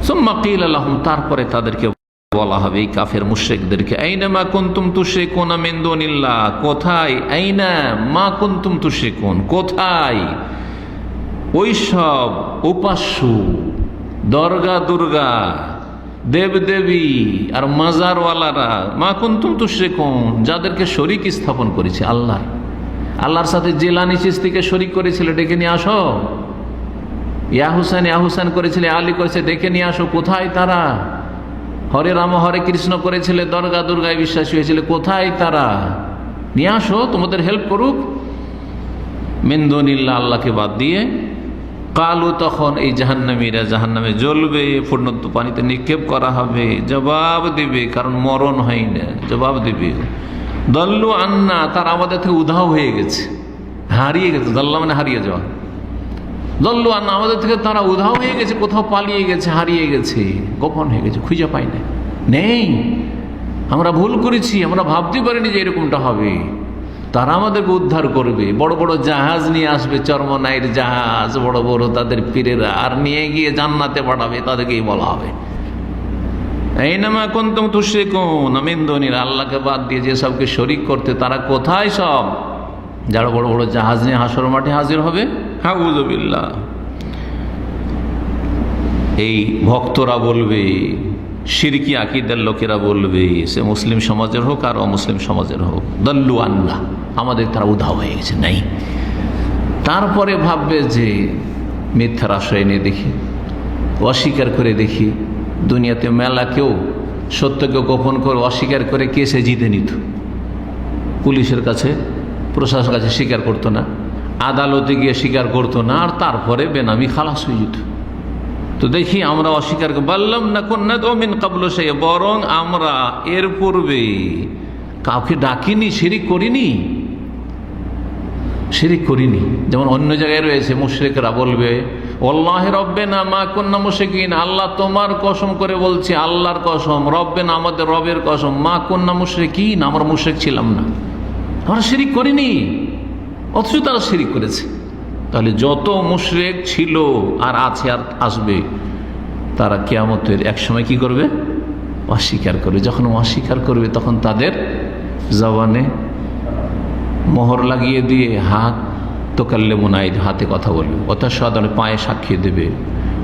সুম্মা কিলা লাহুম, তারপরে তাদেরকে বলা হবে, এই কাফের মুশরিকদেরকে, আইনা মা কুনতুম তুশরিকুনা মিন দুনিল্লাহ, কোথায়, আইনা মা কুনতুম তুশরিকুন, কোথায় ওই সব উপাস্য, দরগা দুর্গা, দেবদেবী আর মাজারওয়ালারা, মা কুনতুম তুশরিকুন, যাদেরকে শরীক স্থাপন করেছে আল্লাহ, আল্লাহর সাথে জিলানি চিশতিকে শরীক করেছিল, ডেকে নিয়ে আসো। ইয়া হুসেন করেছিল, আলী করেছে, ডেকে নিয়ে আসো। কোথায় তারা? হরে রাম হরে কৃষ্ণ করেছিলে, দুর্গা দুর্গায় বিশ্বাসী হয়েছিল, কোথায় তারা? নিয়ে আসো, তোমাদের হেল্প করুক। মিন দুনিল্লাহ, আল্লাহকে বাদ দিয়ে। কালু, তখন এই জাহান্নামীরা জাহান্নামে জ্বলবে, ফুটন্ত পানিতে নিক্ষেপ করা হবে, জবাব দিবে, কারণ মরণ হয় না, জবাব দিবে। দল্লু আন্না, তারা আমাদের থেকে উধাও হয়ে গেছে, হারিয়ে গেছে। দল্লা মানে হারিয়ে যাওয়া। দল্লু আন্না, আমাদের থেকে তারা উধাও হয়ে গেছে, কোথাও পালিয়ে গেছে, হারিয়ে গেছে, গোপন হয়ে গেছে, খুঁজে পাই না, নেই। আমরা ভুল করেছি, আমরা ভাবতে পারিনি যে এরকমটা হবে। তারা আমাদেরকে উদ্ধার করবে, বড় বড় জাহাজ নিয়ে আসবে, চরমনাইয়ের জাহাজ, বড় বড় তাদের পীরেরা, আর নিয়ে গিয়ে জান্নাতে পাঠাবে। তাদেরকেই বলা হবে, এই নামা কুনতুম তুশরিকুন মিন দুনিল্লাহ, আল্লাহকে বাদ দিয়ে যে সবকে শরীক করতে, তারা কোথায় সব? যারা বড় বড় জাহাজ নিয়ে হাসর মাঠে হাজির হবে। আউযু বিল্লাহ। এই ভক্তরা বলবে, শিরকি আকীদার লোকেরা বলবে, সে মুসলিম সমাজের হোক আর অমুসলিম সমাজের হোক, দল্লু আন্না, আমাদের তারা উধাও হয়ে গেছে, নাই। তারপরে ভাববে যে মিথ্যার আশ্রয় নিয়ে দেখি, অস্বীকার করে দেখি। দুনিয়াতে মেলা কেউ সত্যকে গোপন করে অস্বীকার করে কেসে জিতে নিত, পুলিশের কাছে, প্রশাসনের কাছে স্বীকার করতো না, আদালতে গিয়ে স্বীকার করতো না, আর তারপরে বেনামি খালাস হয়ে যেত। তো দেখি আমরা অস্বীকার বললাম না কন্যা তো মিন কাবল, সে বরং আমরা এর পূর্বে কাউকে ডাকিনি, শিরিক করিনি। যেমন অন্য জায়গায় রয়েছে, মুশরিকরা বলবে, ওয়াল্লাহি রব্বিনা মা কুন্না মুশরিকিন, আল্লাহ তোমার কসম করে বলছি, আল্লাহর কসম, রব্বিনা আমাদের রবের কসম, মা কুন্না মুশরিকিন, আমরা মুশরিক ছিলাম না, আমরা শিরিক করিনি, অথচ তারা শিরিক করেছে। তাহলে যত মুশরিক ছিল আর আছে আর আসবে, তারা কিয়ামতের এক সময় কি করবে? অস্বীকার করবে। যখন অস্বীকার করবে, তখন তাদের জবানে মোহর লাগিয়ে দিয়ে হাত তোকাল্লিমুন আইদিহিম, হাতে কথা বলবে, অর্থাৎ পায়ে সাক্ষী দেবে।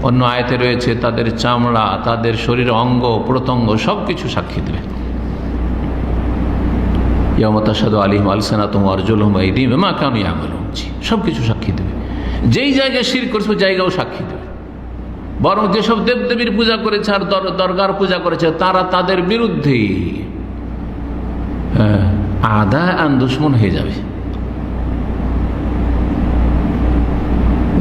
অন্য আয়াতে রয়েছে তাদের চামড়া, তাদের শরীর, অঙ্গ প্রত্যঙ্গ সব কিছু সাক্ষী দেবে। ইয়াওমা তাশহাদু আলাইহিম আলসিনাতুহুম ওয়া আরজুলুহুম ওয়া আইদিহিম বিমা কানু ইয়ামালুন, সব কিছু সাক্ষী দেবে। যেই জায়গায় শিরক করেছে ওই জায়গাও সাক্ষী দেবে। বরং যেসব দেবদেবীর পূজা করেছে আর দরগার পূজা করেছে, তারা তাদের বিরুদ্ধে আদা আন দুশমন হয়ে যাবে।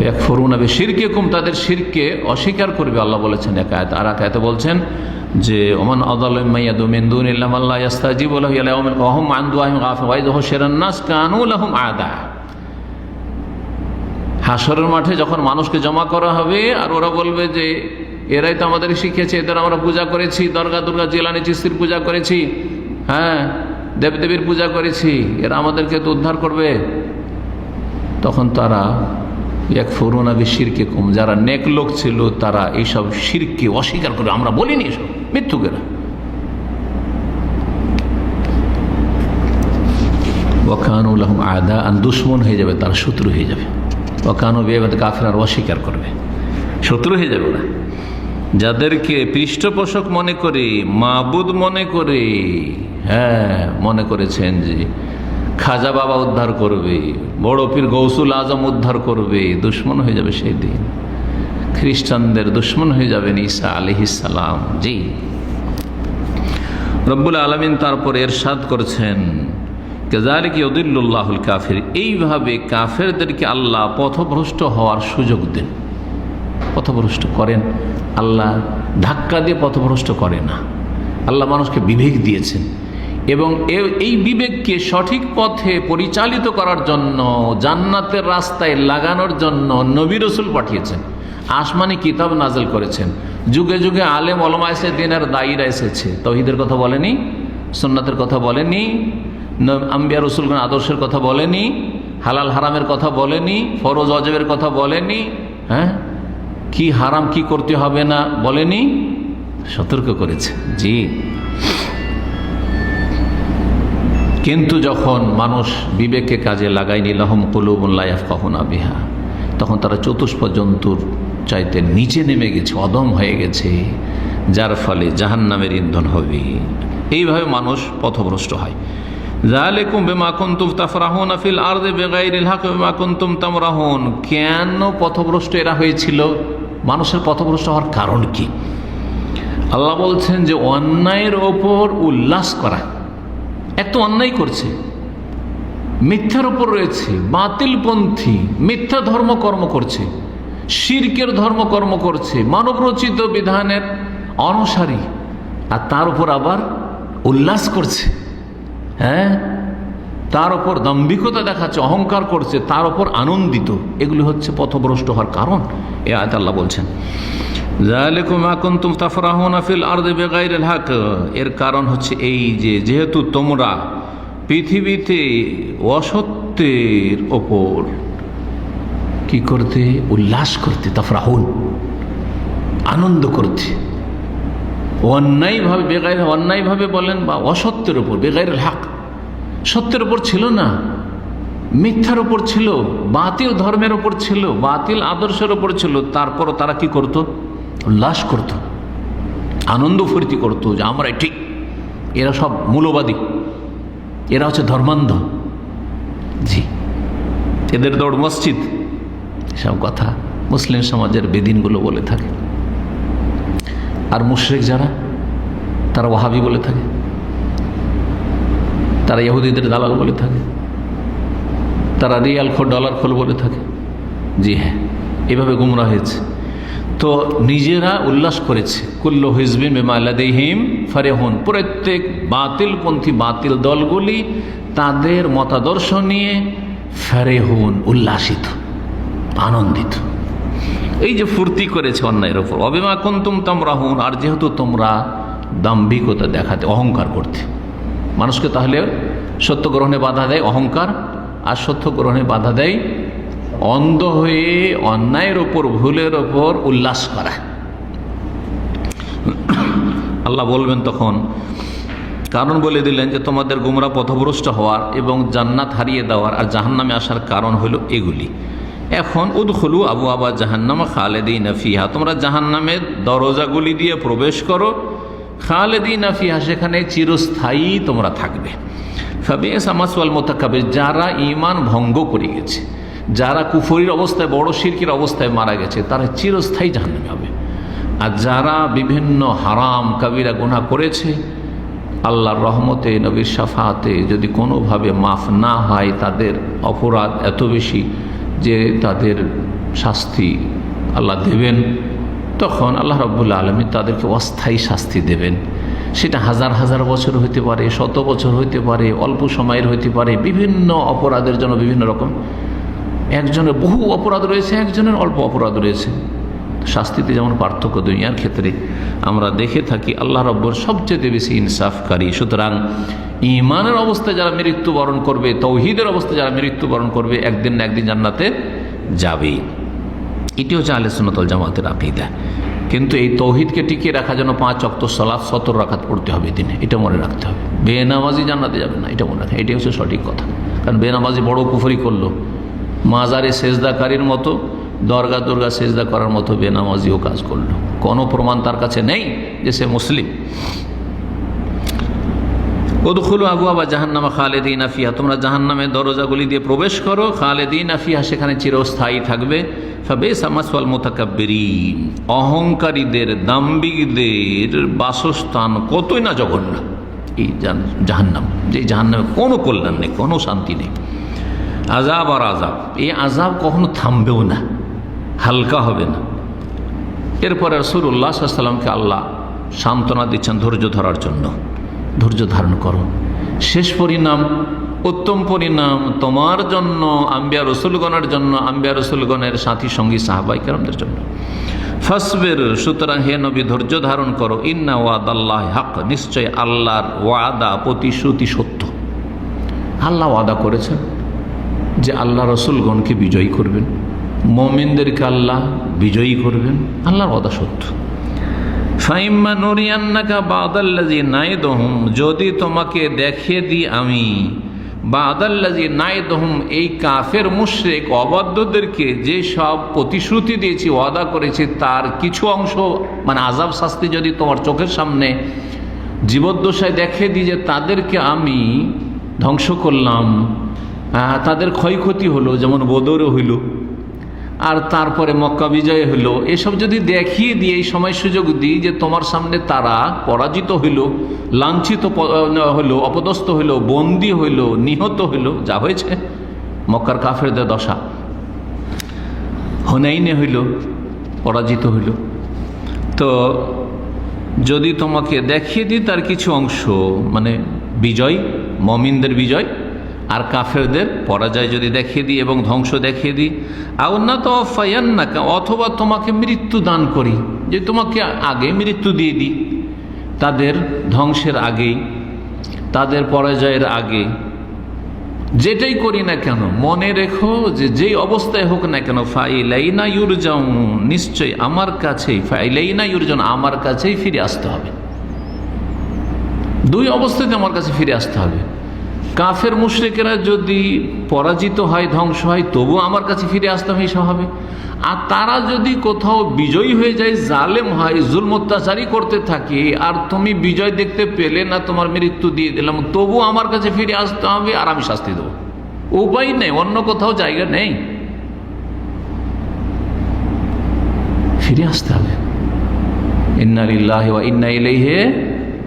ইয়াকফুরুনা বিশিরকিকুম, তাদের শিরকে অস্বীকার করবে। আল্লাহ বলেছেন এক আয়াত, আর এক আয়াতে বলছেন যে ওমান আযাল্লু মিম্মান ইয়াদউ মিন দুনিল্লাহি মা লা ইস্তাজিবু লাহু ইলা ইয়াউমিল কিয়ামাহ ওয়া হুম আন দুআইহিম গাফিলুন ওয়া ইযা হুশিরান নাস কানু লাহুম আদা। হাসরের মাঠে যখন মানুষকে জমা করা হবে, আর ওরা বলবে যে এরাই তো আমাদের শিখিয়েছে, এদের আমরা পূজা করেছি, দুর্গা জিলানি চিশতির পূজা করেছি, হ্যাঁ, দেবদেবীর পূজা করেছি, এরা আমাদেরকে তো উদ্ধার করবে। তখন তারা ইয়াকফুরুনা বিশিরকিকুম, যারা নেক লোক ছিল তারা এইসব শিরককে অস্বীকার করে, আমরা বলিনি, এসব মিথ্যুকেরা। ওয়া কানু লাহুম আদা আন, দুশমন হয়ে যাবে, তারা শত্রু হয়ে যাবে। ওয়া কানু বিআয়াতি কাফির, আর অস্বীকার করবে, শত্রু হয়ে যাবে ওরা। যাদেরকে পৃষ্ঠপোষক মনে করে, মাবুদ মনে করে, হ্যাঁ, মনে করেছেন যে খাজা বাবা উদ্ধার করবে, বড় পীর গৌসুল আজম উদ্ধার করবে, দুশ্মন হয়ে যাবে সেই দিন। খ্রিস্টানদের দুশ্মন হয়ে যাবেন ঈসা আলাইহিস সালাম। জি, রব্বুল আলামিন তারপরে ইরশাদ করছেন, কাযালিকা ইউদিল্লুল্লাহুল কাফির, এইভাবে কাফেরদেরকে আল্লাহ পথভ্রষ্ট হওয়ার সুযোগ দেন। পথভ্রষ্ট করেন আল্লাহ, ধাক্কা দিয়ে পথভ্রষ্ট করে না। আল্লাহ মানুষকে বিবেক দিয়েছেন, এবং এই বিবেককে সঠিক পথে পরিচালিত করার জন্য, জান্নাতের রাস্তায় লাগানোর জন্য নবী রাসূল পাঠিয়েছেন, আসমানি কিতাব নাযিল করেছেন, যুগে যুগে আলেম ওলামা এসে, দিনের দায়ীরা এসেছে, তাওহীদের কথা বলেনি, সুন্নাতের কথা বলেনি, আম্বিয়া রাসূলগণ আদর্শের কথা বলেনি, হালাল হারামের কথা বলেনি, ফরজ ওয়াজিবের কথা বলেনি, হ্যাঁ, কি হারাম কি করতে হবে না বলেনি, সতর্ক করেছে। জি, কিন্তু যখন মানুষ বিবেককে কাজে লাগায়নি, লাহুম কুলুবুন লা ইয়াফকাহুনা বিহা, তখন তারা চতুষ্প জন্তুর চাইতে নিচে নেমে গেছে, অদম হয়ে গেছে, যার ফলে জাহান্নামের ইন্ধন হবে। এইভাবে মানুষ পথভ্রষ্ট হয়। যালিকুম বিমা কুনতুম তাফরাহুনা ফিল আরদি বিগাইরিল হক বিমা কুনতুম তামরাহুন। কেন পথভ্রষ্ট এরা হয়েছিল? মানুষের পথভ্রষ্ট হওয়ার কারণ কি? আল্লাহ বলছেন যে অন্যায়ের ওপর উল্লাস করা। এক তো অন্যায় করছে, মিথ্যার ওপর রয়েছে, বাতিলপন্থী মিথ্যা ধর্মকর্ম করছে, শিরকের ধর্মকর্ম করছে, মানবরচিত বিধানের অনুসারী, আর তার উপর আবার উল্লাস করছে। হ্যাঁ, তার উপর দাম্ভিকতা দেখাচ্ছে, অহংকার করছে, তার উপর আনন্দিত। এগুলি হচ্ছে পথভ্রষ্ট হওয়ার কারণ। এ আয়াত আল্লাহ বলছেন যালিকুম মা কুনতুম তাফরাহুনা ফিল আরদি বিগাইরিল হক। এর কারণ হচ্ছে এই যে যেহেতু তোমরা পৃথিবীতে অসত্যের ওপর কি করতে? উল্লাস করতে। তাফরাহুন, আনন্দ করতে। অন্যায়ভাবে, বেগাইর অন্যায়ভাবে বলেন বা অসত্যের উপর, বেগাইরিল হক, সত্যের উপর ছিল না, মিথ্যার উপর ছিল, বাতিল ধর্মের উপর ছিল, বাতিল আদর্শের উপর ছিল। তারপরও তারা কি করত? উল্লাস করত, আনন্দ ফুর্তি করত যে আমরাই ঠিক, এরা সব মূলবাদী, এরা হচ্ছে ধর্মান্ধ। জি, এদের দৌড় মসজিদ, এসব কথা মুসলিম সমাজের বেদিনগুলো বলে থাকে। আর মুশরিক যারা, তারা ওয়াহাবি বলে থাকে, তারা ইহুদিদের দালাল বলে থাকে, তারা রিয়াল খোর, ডলার খোর বলে থাকে। জি হ্যাঁ, এভাবে গুমরা হয়েছে। তো নিজেরা উল্লাস করেছে। কুল্লু হিজবিন বিমা লাদাইহিম ফারিহুন। প্রত্যেক বাতিলপন্থী, বাতিল দলগুলি তাদের মতাদর্শ নিয়ে ফারিহুন, উল্লাসিত, আনন্দিত। এই যে ফুর্তি করেছে অন্যায়ের ওপর। অবিমা কুনতুম তামরাহুন। আর যেহেতু তোমরা দাম্ভিকতা দেখাতে, অহংকার করতে, মানুষকে তাহলে সত্য গ্রহণে বাধা দেয় অহংকার, আর সত্য গ্রহণে বাধা দেয় অন্ধ হয়ে অন্যায়ের ওপর, ভুলের ওপর উল্লাস করা। আল্লাহ বলবেন তখন, কারণ বলে দিলেন যে তোমাদের গুমরা পথভ্রষ্ট হওয়ার এবং জান্নাত হারিয়ে দেওয়ার আর জাহান্নামে আসার কারণ হলো এগুলি। এখন উদখুলু আবওয়াবা জাহান্নাম খালিদিনা ফিহা। তোমরা জাহান্নামের দরজাগুলি দিয়ে প্রবেশ করো, খালিদিনা ফিহা, সেখানে চিরস্থায়ী তোমরা থাকবে। ফাবিইসা মাসওয়াল মুতাকাব্বির। যারা ঈমান ভঙ্গ করে গেছে, যারা কুফরির অবস্থায়, বড় শিরকের অবস্থায় মারা গেছে, তারা চিরস্থায়ী জাহান্নামে হবে। আর যারা বিভিন্ন হারাম কাবিরা গুনাহ করেছে, আল্লাহর রহমতে, নবীর শাফাতে যদি কোনোভাবে মাফ না হয়, তাদের অপরাধ এত বেশি যে তাদের শাস্তি আল্লাহ দেবেন, তখন আল্লাহ রাব্বুল আলামিন তাদেরকে অস্থায়ী শাস্তি দেবেন। সেটা হাজার হাজার বছর হইতে পারে, শত বছর হইতে পারে, অল্প সময়ের হইতে পারে। বিভিন্ন অপরাধের জন্য বিভিন্ন রকম, একজনের বহু অপরাধ রয়েছে, একজনের অল্প অপরাধ রয়েছে। শাস্তিতে যেমন পার্থক্য দুনিয়ার ক্ষেত্রে আমরা দেখে থাকি, আল্লাহ রাব্বুর সবচেয়ে বেশি ইনসাফকারী। সুতরাং ঈমানের অবস্থায় যারা মৃত্যুবরণ করবে, তৌহিদের অবস্থায় যারা মৃত্যুবরণ করবে, একদিন না একদিন জান্নাতে যাবেই। এটি হচ্ছে আহলে সুন্নাত ওয়াল জামাতের আকীদা। কিন্তু এই তৌহিদকে টিকিয়ে রাখার জন্য 5 ওয়াক্ত সালাত 70 রাকাত পড়তে হবে দিনে, এটা মনে রাখতে হবে। বেনামাজি জান্নাতে যাবে না, এটা মনে রাখে। এটাই হচ্ছে সঠিক কথা। কারণ বেনামাজি বড় কুফরি করলো, মাজারে সেজদাকারীর মতো, দরগা দুর্গা সেজদা করার মতো বেনামাজিও কাজ করলো। কোনো প্রমাণ তার কাছে নেই যে সে মুসলিম। উদখুলু আবওয়াবা জাহান্নাম খালিদিনা ফিহা। তোমরা জাহান্নামের দরজাগুলি দিয়ে প্রবেশ করো, খালিদিনা ফিহা, সেখানে চিরস্থায়ী থাকবে। ফাবিইসা মাসওয়াল মুতাকাব্বিরিন। অহংকারীদের, দাম্ভিকদের বাসস্থান কতই না জঘন্য এই জাহান্নাম, যে জাহান্নামে কোনো কল্যাণ নেই, কোনো শান্তি নেই। আযাব আর আযাব, এই আযাব কখনো থামবেও না, হালকা হবে না। এরপরে রাসূলুল্লাহ সাল্লাল্লাহু আলাইহি ওয়াসাল্লামকে আল্লাহ সান্ত্বনা দিচ্ছেন ধৈর্য ধরার জন্য। ধৈর্য ধারণ করো, শেষ পরিণাম, উত্তম পরিণাম তোমার জন্য, আম্বিয়া রসুলগণের জন্য, আম্বিয়া রসুলগণের সাথী সঙ্গী সাহাবায়ে কেরামদের জন্য। ফাসবির, সুতরাং হে নবী ধৈর্য ধারণ করো। ইন্না ওয়াদাল্লাহি হক, নিশ্চয় আল্লাহর ওয়াদা, প্রতিশ্রুতি সত্য। আল্লাহ ওয়াদা করেছেন যে আল্লাহ রসুলগণকে বিজয়ী করবেন, মুমিনদেরকে আল্লাহ বিজয়ী করবেন। আল্লাহর ওয়াদা সত্য। ফাইম্মা নুরিয়ান্নাকা বাদাল্লাযী নাইদুহুম, যদি তোমাকে দেখিয়ে দিই আমি, বাদাল্লাযী নাইদুহুম, এই কাফের মুশরিক অবাধ্যদেরকে যে সব প্রতিশ্রুতি দিয়েছি, ওয়াদা করেছি, তার কিছু অংশ, মানে আযাব শাস্তি যদি তোমার চোখের সামনে জীবদ্দশায় দেখিয়ে দিই যে তাদেরকে আমি ধ্বংস করলাম, তাদের ক্ষয়ক্ষতি হলো, যেমন বদরও হইল, আর তারপরে মক্কা বিজয় হলো, এসব যদি দেখিয়ে দিই, এই সময় সুযোগ দিই যে তোমার সামনে তারা পরাজিত হইল, লাঞ্ছিত হইল, অপদস্থ হইল, বন্দী হইল, নিহত হইল, যা হয়েছে মক্কার কাফেরদের দশা, হুনাইনে হইল, পরাজিত হইল, তো যদি তোমাকে দেখিয়ে দিই তার কিছু অংশ, মানে বিজয়, মুমিনদের বিজয় আর কাফেরদের পরাজয় যদি দেখিয়ে দিই এবং ধ্বংস দেখিয়ে দিই, আউন্না তো ফায়ান্নাকা, অথবা তোমাকে মৃত্যু দান করি, যে তোমাকে আগে মৃত্যু দিয়ে দিই, তাদের ধ্বংসের আগেই, তাদের পরাজয়ের আগে, যেটাই করি না কেন মনে রেখো যে যেই অবস্থায় হোক না কেন, ফাইলাইনা ইউরজাউন, নিশ্চয়ই আমার কাছেই, ফাইলাইনা ইউরজাউন, আমার কাছেই ফিরে আসতে হবে। দুই অবস্থাতে আমার কাছে ফিরে আসতে হবে। কাফের মুশরিকেরা যদি পরাজিত হয়, ধ্বংস হয়, তবু আমার কাছে ফিরে আসতে হবে স্বভাবে। আর তারা যদি কোথাও বিজয়ী হয়ে যায়, জালেম হয়, জুলম অত্যাচারই করতে থাকে, আর তুমি বিজয় দেখতে পেলে না, তোমার মৃত্যু দিয়ে দিলাম, তবু আমার কাছে ফিরে আসতে হবে আর আমি শাস্তি দেবো। উপায় নেই, অন্য কোথাও জায়গা নেই, ফিরে আসতে হবে। ইন্না লিল্লাহি ওয়া ইন্না ইলাইহি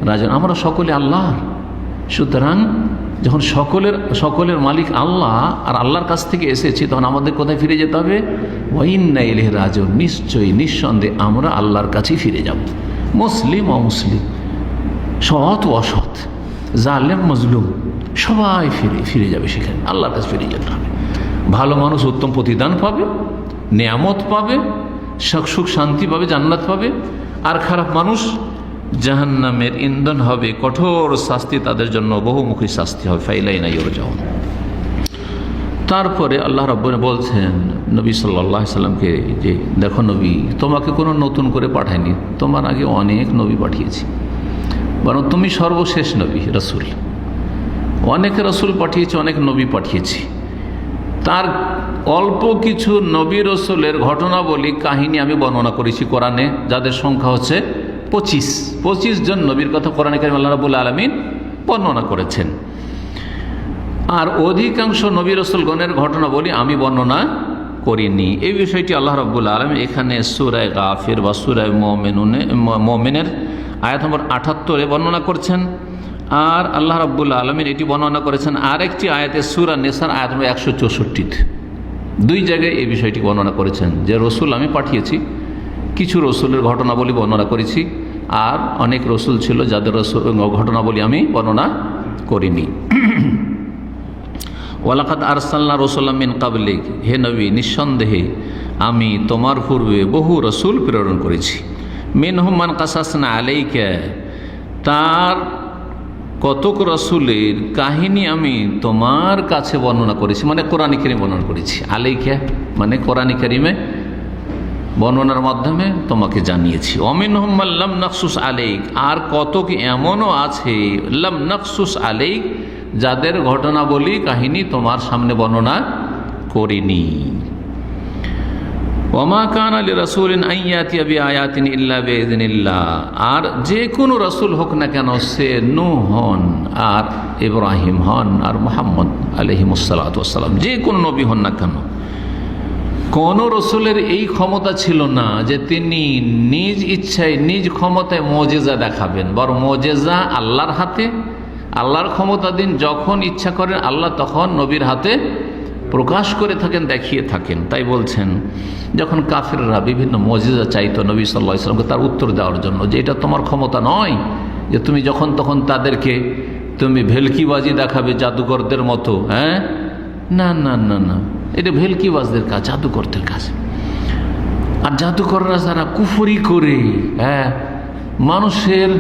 রাজিউন, আমরা সকলে আল্লাহর। সুতরাং যখন সকলের মালিক আল্লাহ আর আল্লাহর কাছ থেকে এসেছি, তখন আমাদের কোথায় ফিরে যেতে হবে? ওয়া ইন্না ইলাইহি রাজিউন, নিশ্চয়ই নিঃসন্দেহে আমরা আল্লাহর কাছেই ফিরে যাব। মুসলিম অমুসলিম, সৎ অসৎ, জালেম মজলুম, সবাই ফিরে যাবে সেখানে, আল্লাহর কাছে ফিরে যেতে হবে। ভালো মানুষ উত্তম প্রতিদান পাবে, নিয়ামত পাবে, সুখ শান্তি পাবে, জান্নাত পাবে, আর খারাপ মানুষ জাহান্নামের ইন্ধন হবে, কঠোর শাস্তি তাদের জন্য, বহুমুখী শাস্তি হবে। ফাইলাইনা ইউরজাউন। তারপরে আল্লাহ রাব্বুল বলছেন নবী সাল্লাল্লাহু আলাইহি সাল্লামকে যে দেখো নবী, তোমাকে কোনো নতুন করে পাঠায়নি, তোমার আগে অনেক নবী পাঠিয়েছি, বরং তুমি সর্বশেষ নবী রসুল। অনেক রসুল পাঠিয়েছি, অনেক নবী পাঠিয়েছি, তার অল্প কিছু নবী রসুলের ঘটনাবলী কাহিনী আমি বর্ণনা করেছি কোরআনে, যাদের সংখ্যা হচ্ছে 25 জন নবীর কথা কোরআনে কারীমে আল্লাহ রাব্বুল আলামিন বর্ণনা করেছেন। আর অধিকাংশ নবী রসুলগণের ঘটনা বলি আমি বর্ণনা করিনি। এই বিষয়টি আল্লাহ রাব্বুল আলামিন এখানে সূরা গাফির বা সূরা মুমিনের আয়াত নম্বর 78 বর্ণনা করছেন। আর আল্লাহ রাব্বুল আলামিন এটি বর্ণনা করেছেন আরেকটি আয়াতে সূরা নিসার আয়াত নম্বর 164। দুই জায়গায় এই বিষয়টি বর্ণনা করেছেন যে রসুল আমি পাঠিয়েছি, কিছু রসুলের ঘটনাবলী বর্ণনা করেছি, আর অনেক রসুল ছিল যাদের ঘটনাবলী আমি বর্ণনা করিনি। ওয়ালাকাদ আরসালনা রাসূলাম মিন ক্বাবলিক, হে নবী নিঃসন্দেহে আমি তোমার পূর্বে বহু রসুল প্রেরণ করেছি। মিনহুম মান কাসাসনা আলাইকা, তার কতক রসুলের কাহিনী আমি তোমার কাছে বর্ণনা করেছি, মানে কোরআন কারীমে বর্ণনা করেছি। আলাইকা মানে কোরআন কারীমে বর্ণনার মাধ্যমে তোমাকে জানিয়েছি। অমিনহুম মান লাম নাকসুস আলাইক, আর কতক এমনও আছে লাম নাকসুস আলাইক, যাদের ঘটনাবলী কাহিনী তোমার সামনে বর্ণনা করিনি। ওমা কানা লিরাসূলিন আন ইয়াতিয়া বিআয়াতিন ইল্লা বিইذনিল্লাহ, আর যে কোনো রসুল হোক না কেন, সে নূহ হন আর ইব্রাহিম হন আর মুহাম্মদ আলাইহিস সালাতু ওয়াস সালাম, যে কোনো নবী হন না কেন, কোন রসুলের এই ক্ষমতা ছিল না যে তিনি নিজ ইচ্ছায় নিজ ক্ষমতায় মুজিজা দেখাবেন, বরং মুজিজা আল্লাহর হাতে। আল্লাহর ক্ষমতা দিন, যখন ইচ্ছা করেন আল্লাহ তখন নবীর হাতে প্রকাশ করে থাকেন, দেখিয়ে থাকেন। তাই বলছেন যখন কাফেররা বিভিন্ন মুজিজা চাইতো নবী সাল্লাল্লাহু আলাইহি ওয়াসাল্লামকে তার উত্তর দেওয়ার জন্য, যে এটা তোমার ক্ষমতা নয় যে তুমি যখন তখন তাদেরকে তুমি ভেলকিবাজি দেখাবে জাদুকরদের মতো। হ্যাঁ, না না না না, এটা ভেলকিবাজদের কাজ, জাদুকরদের কাজ। আর জাদুকররা যারা কুফরি করে মানুষের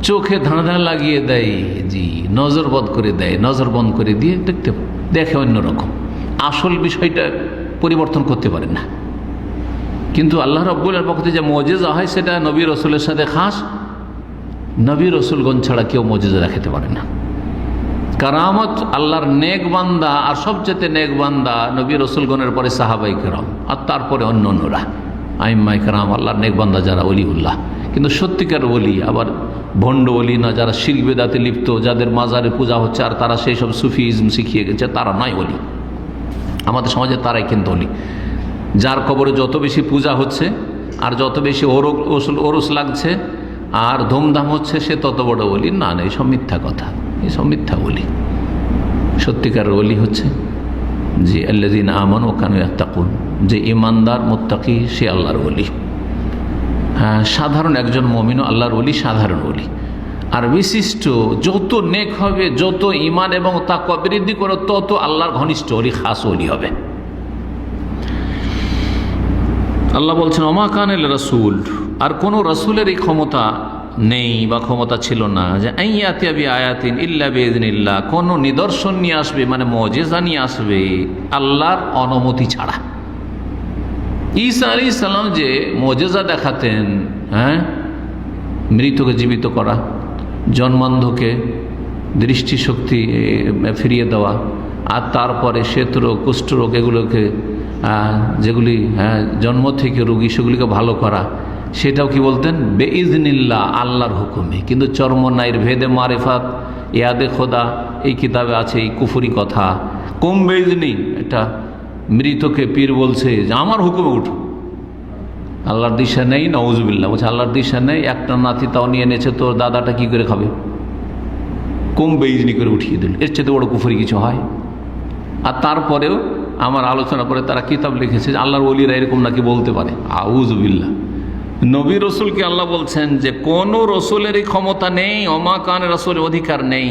চোখে ধাঁধা লাগিয়ে দেয়, জি নজর বন্ধ করে দেয়, নজর বন্ধ করে দিয়ে দেখে অন্যরকম, আসল বিষয়টা পরিবর্তন করতে পারে না। কিন্তু আল্লাহ রাব্বুলের পক্ষ থেকে যে মুজিজা হয় সেটা নবী রসুলের সাথে খাস, নবী রসুলগণ ছাড়া কেউ মুজিজা দেখাতে পারে না। কারামত আল্লাহর নেক বান্দা, আর সবচেয়ে নেক বান্দা নবী রসুলগণের পরে সাহাবাই কেরাম, আর তারপরে অন্যরা আইম্মাই কেরাম, আল্লাহর নেক বান্দা যারা ওলিউল্লাহ। কিন্তু সত্যিকার ওলি আবার ভণ্ড ওলি না, যারা শিরক বিদআতে লিপ্ত, যাদের মাজারে পূজা হচ্ছে আর তারা সেই সব সুফিজম শিখিয়ে গেছে, তারা নয় ওলি। আমাদের সমাজে তারাই কিন্তু ওলি। যার কবরে যত বেশি পূজা হচ্ছে আর যত বেশি ওরস লাগছে আর ধুমধাম হচ্ছে, সে তত বড় ওলি না। না, এইসব মিথ্যা কথা, এইসব মিথ্যা ওলি। সত্যিকার ওলি হচ্ছে যে আল্লাযীনা আমানু ওয়া কানু ইয়াত্তাকুন, যে ইমানদার মুত্তাকি, সে আল্লাহর ওলি। হ্যাঁ, সাধারণ একজন মুমিনও আল্লাহর ওলি, সাধারণ ওলি। আর বিশিষ্ট যত নেক হবে, যত ইমান এবং তাকওয়া বৃদ্ধি করে, তত আল্লাহর ঘনিষ্ঠ ওলি, খাস ওলি হবে। আল্লাহ বলছেন ওমা কানিল রাসূল, আর কোন রাসূলের এই ক্ষমতা নেই বা ক্ষমতা ছিল না যে আইয়াতিয়া বি আয়াতিন ইল্লা বিইذনিল্লাহ, কোন নিদর্শন নিয়ে আসবে, মানে মুজিজা নিয়ে আসবে আল্লাহর অনুমতি ছাড়া। ঈসা আলাইহিস সালাম যে মুজিজা দেখাতেন, হ্যাঁ, মৃতকে জীবিত করা, জন্মান্ধকে দৃষ্টিশক্তি ফিরিয়ে দেওয়া, আর তারপরে শ্বেতরোগ, কুষ্ঠরোগ, এগুলোকে যেগুলি জন্ম থেকে রোগী, সেগুলিকে ভালো করা, সেটাও কি বলতেন? বেইজনিল্লাহ, আল্লাহর হুকুমে। কিন্তু চরমনাইর ভেদে মারিফাত ইয়াদে খোদা এই কিতাবে আছে এই কুফরি কথা, কম বেইজনি, এটা মৃতকে পীর বলছে যে আমার হুকুমে উঠো। আল্লাহর দিশা নেই, নাউজুবিল্লাহ। বলছে আল্লাহর দিশা নেই, একটা নাতি তাও নিয়ে এনেছে, তোর দাদাটা কি করে খাবে? কম বেইজনি করে উঠিয়ে দিল। এর চেয়ে বড় কুফরি কিছু হয়? আর তারপরেও আমার আলোচনা করে তারা কিতাব লিখেছে যে আল্লাহর ওলিরা এরকম নাকি বলতে পারে। আউযুবিল্লাহ। নবী রসুলকে আল্লাহ বলছেন যে কোনো রসুলেরই ক্ষমতা নেই, ওমা কান রাসূলের অধিকার নেই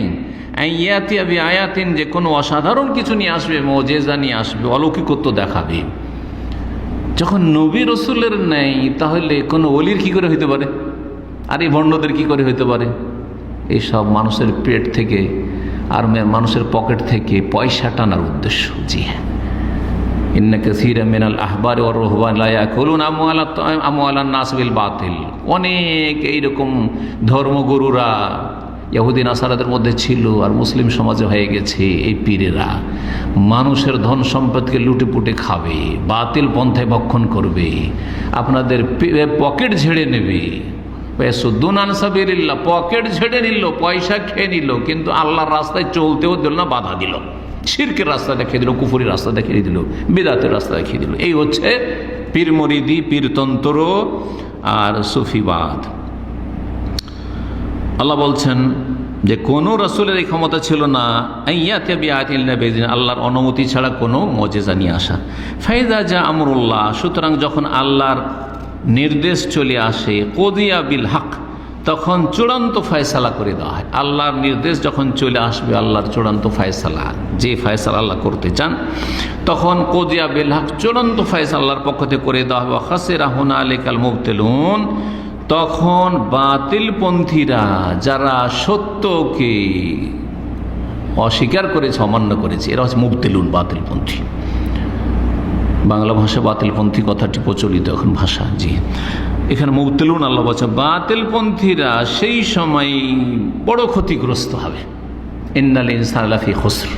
আইয়াতিয়া বি আয়াতিন, যে কোনো অসাধারণ কিছু নিয়ে আসবে, মুজিজা নিয়ে আসবে, অলৌকিকত্ব দেখাবে। যখন নবী রসুলের নেই, তাহলে কোনো ওলির কি করে হইতে পারে? আর এই ভণ্ডদের কি করে হইতে পারে? এইসব মানুষের পেট থেকে আর মানুষের পকেট থেকে পয়সা টানার উদ্দেশ্য। জি হ্যাঁ, ইন্না কাসীরাম মিনাল আহবারি ওয়ার রুহবান লা ইয়াকুলুনা আমওয়ালান নাস বিল বাতিল। অনেক এইরকম ধর্মগুরুরা ইহুদি নাসারাদের মধ্যে ছিল আর মুসলিম সমাজে হয়ে গেছে। এই পীরেরা মানুষের ধন সম্পদকে লুটে পুটে খাবে, বাতিল পন্থায় ভক্ষণ করবে, আপনাদের পকেট ঝেড়ে নেবে। সুদ্দুন আন সাবিলিল্লাহ, পকেট ঝেড়ে নিল, পয়সা খেয়ে নিল, কিন্তু আল্লাহর রাস্তায় চলতেও দিল না, বাধা দিল। শিরকের রাস্তা দেখিয়ে দিল, কুফুরির রাস্তা দেখিয়ে দিল, বিদআতের রাস্তা দেখিয়ে দিল। এই হচ্ছে পীর মরিদি, পীরতন্ত্র আর সুফিবাদ। আল্লাহ বলছেন যে কোনো রাসূলের এই ক্ষমতা ছিল না আইয়াতিয়া বিআয়াতিন ইল্লা বিইذনি, আল্লাহর অনুমতি ছাড়া কোনো মুজিজা নিয়ে আসা। ফাইযা জা আমরুল্লাহ, সুতরাং যখন আল্লাহর নির্দেশ চলে আসে, কুদিয়া বিল হক, তখন চূড়ান্ত ফয়সালা করে দেওয়া হয়। আল্লাহর নির্দেশ যখন চলে আসবে, আল্লাহর চূড়ান্ত ফয়সালা, যে ফয়সালা আল্লাহ করতে চান, তখন কুদিয়া বিল হক, চূড়ান্ত ফয়সালা আল্লাহর পক্ষ থেকে করে দেওয়া হবে। খাসিরা হুনালিকাল মুবতিলুন, তখন বাতিলপন্থীরা, যারা সত্যকে অস্বীকার করেছে, অমান্য করেছে, এরা হচ্ছে মুবতিলুন, বাতিলপন্থী। বাংলা ভাষায় বাতিলপন্থী কথাটি প্রচলিত এখন ভাষা। জি, এখানে মুবতিলুন আল্লাহ বলছে, বাতিলপন্থীরা সেই সময় বড় ক্ষতিগ্রস্ত হবে। ইন্নাল ইনসানা লাফি খুসর,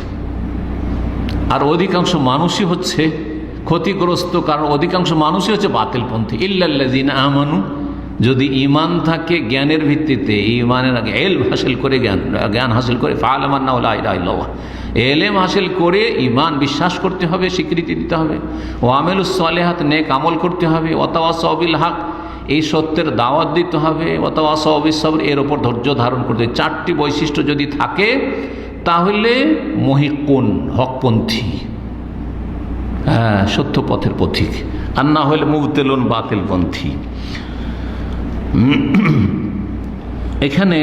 আর অধিকাংশ মানুষই হচ্ছে ক্ষতিগ্রস্ত, কারণ অধিকাংশ মানুষই হচ্ছে বাতিলপন্থী। ইল্লাল্লাযিনা আমানু, যদি ইমান থাকে জ্ঞানের ভিত্তিতে, ইমানের আগে ইলম হাসিল করে, জ্ঞান হাসিল করে, ফাআলামা আন্নাহু লা ইলাহা ইল্লাল্লাহ, এলেম হাসিল করে ইমান বিশ্বাস করতে হবে, স্বীকৃতি দিতে হবে। ও আমেলুস সালেহাত, নেক আমল করতে হবে। ওয়াতাওয়াসাউ বিল হক, এই সত্যের দাওয়াত দিতে হবে। ওয়াতাওয়াসাউ বিস সবর, এর ওপর ধৈর্য ধারণ করতে হবে। চারটি বৈশিষ্ট্য যদি থাকে, তাহলে মহিকুন, হকপন্থী, হ্যাঁ, সত্য পথের পথিক। আর না হলে মুবতিলুন, বাতিলপন্থী। এখানে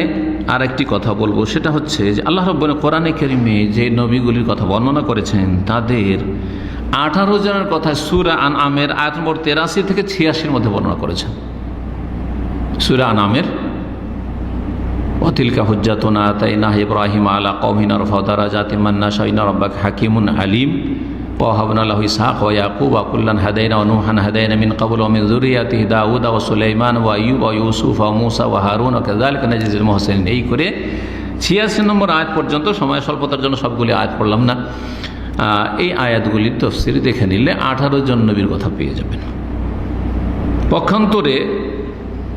আর একটি কথা বলবো, সেটা হচ্ছে যে আল্লাহ রাব্বুল কোরআনে কারীমে যে নবীগুলির কথা বর্ণনা করেছেন, তাদের 18 জনের কথা সূরা আনআমের আয়াত নম্বর 83 থেকে 86 মধ্যে বর্ণনা করেছেন। সূরা আনআমের ওয়াতিলকা হুজ্জাতুনা আতাইনাহা ইব্রাহিমা আলা কওমিহি নারফাউ দারাজাতিম মান নাশাউ ইন্না রাব্বাকা হাকীমুন আলীম। ওয়াহাবনা লাহু ইসহাক ওয়া ইয়াকুব ওয়া কুল্লান হাদাইনা ওয়া নূহান হাদাইনা মিন ক্বাবলু ওয়া মিন যুররিয়াতিহি দাউদ ওয়া সুলাইমান ওয়া আইয়ুব ওয়া ইউসুফ ওয়া মূসা ওয়া হারুন ওয়া কাযালিকা নাজিজিল মুহসিনিন। এই করে 86 নম্বর আয়াত পর্যন্ত, সময় স্বল্পতার জন্য সবগুলি আয়াত পড়লাম না। এই আয়াতগুলির তাফসীর দেখে নিলে 18 জন নবীর কথা পেয়ে যাবেন। পক্ষান্তরে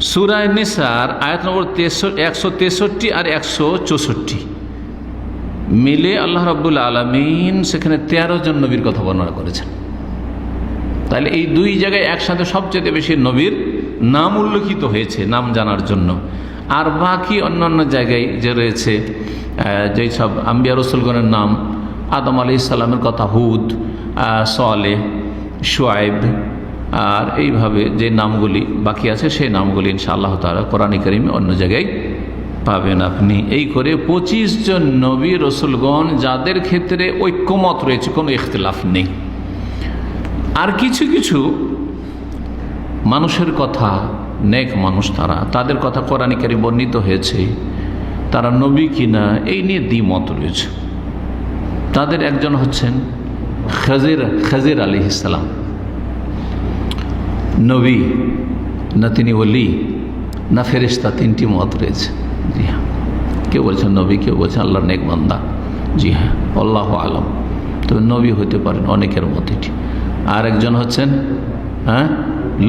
সূরা নিসার আয়াত নম্বর 163 আর 164 মিলে আল্লাহ রাব্বুল আলামিন সেখানে 13 জন নবীর কথা বর্ণনা করেছেন। তাহলে এই দুই জায়গায় একসাথে সবচেয়ে বেশি নবীর নাম উল্লেখিত হয়েছে নাম জানার জন্য। আর বাকি অন্যান্য জায়গায় যে রয়েছে যেই সব আম্বিয়া রসুলগণের নাম, আদম আলাইহিস সালামের কথা, হুদ, সালেহ, শুআয়ব, আর এইভাবে যে নামগুলি বাকি আছে সেই নামগুলি ইনশাআল্লাহ তাআলা কোরআনে কারিমে অন্য জায়গায় পাবেন আপনি। এই করে 25 জন নবী রসুলগণ যাদের ক্ষেত্রে ঐক্যমত রয়েছে, কোনো ইখতিলাফ নেই। আর কিছু কিছু মানুষের কথা, নেক মানুষ তাদের কথা কোরআনে কারিমে বর্ণিত হয়েছে, তারা নবী কিনা এই নিয়ে দ্বিমত রয়েছে। তাদের একজন হচ্ছেন খাজির আলাইহিস সালাম। নবী না তিনি ওলি না ফেরেশতা, তিনটি মত রয়েছে। জি হ্যাঁ, কেউ বলছেন নবী, কেউ বলছেন আল্লাহর নেক বান্দা। জি হ্যাঁ, আল্লাহু আলাম। তবে নবী হতে পারেন অনেকের মত এটি। আর একজন হচ্ছেন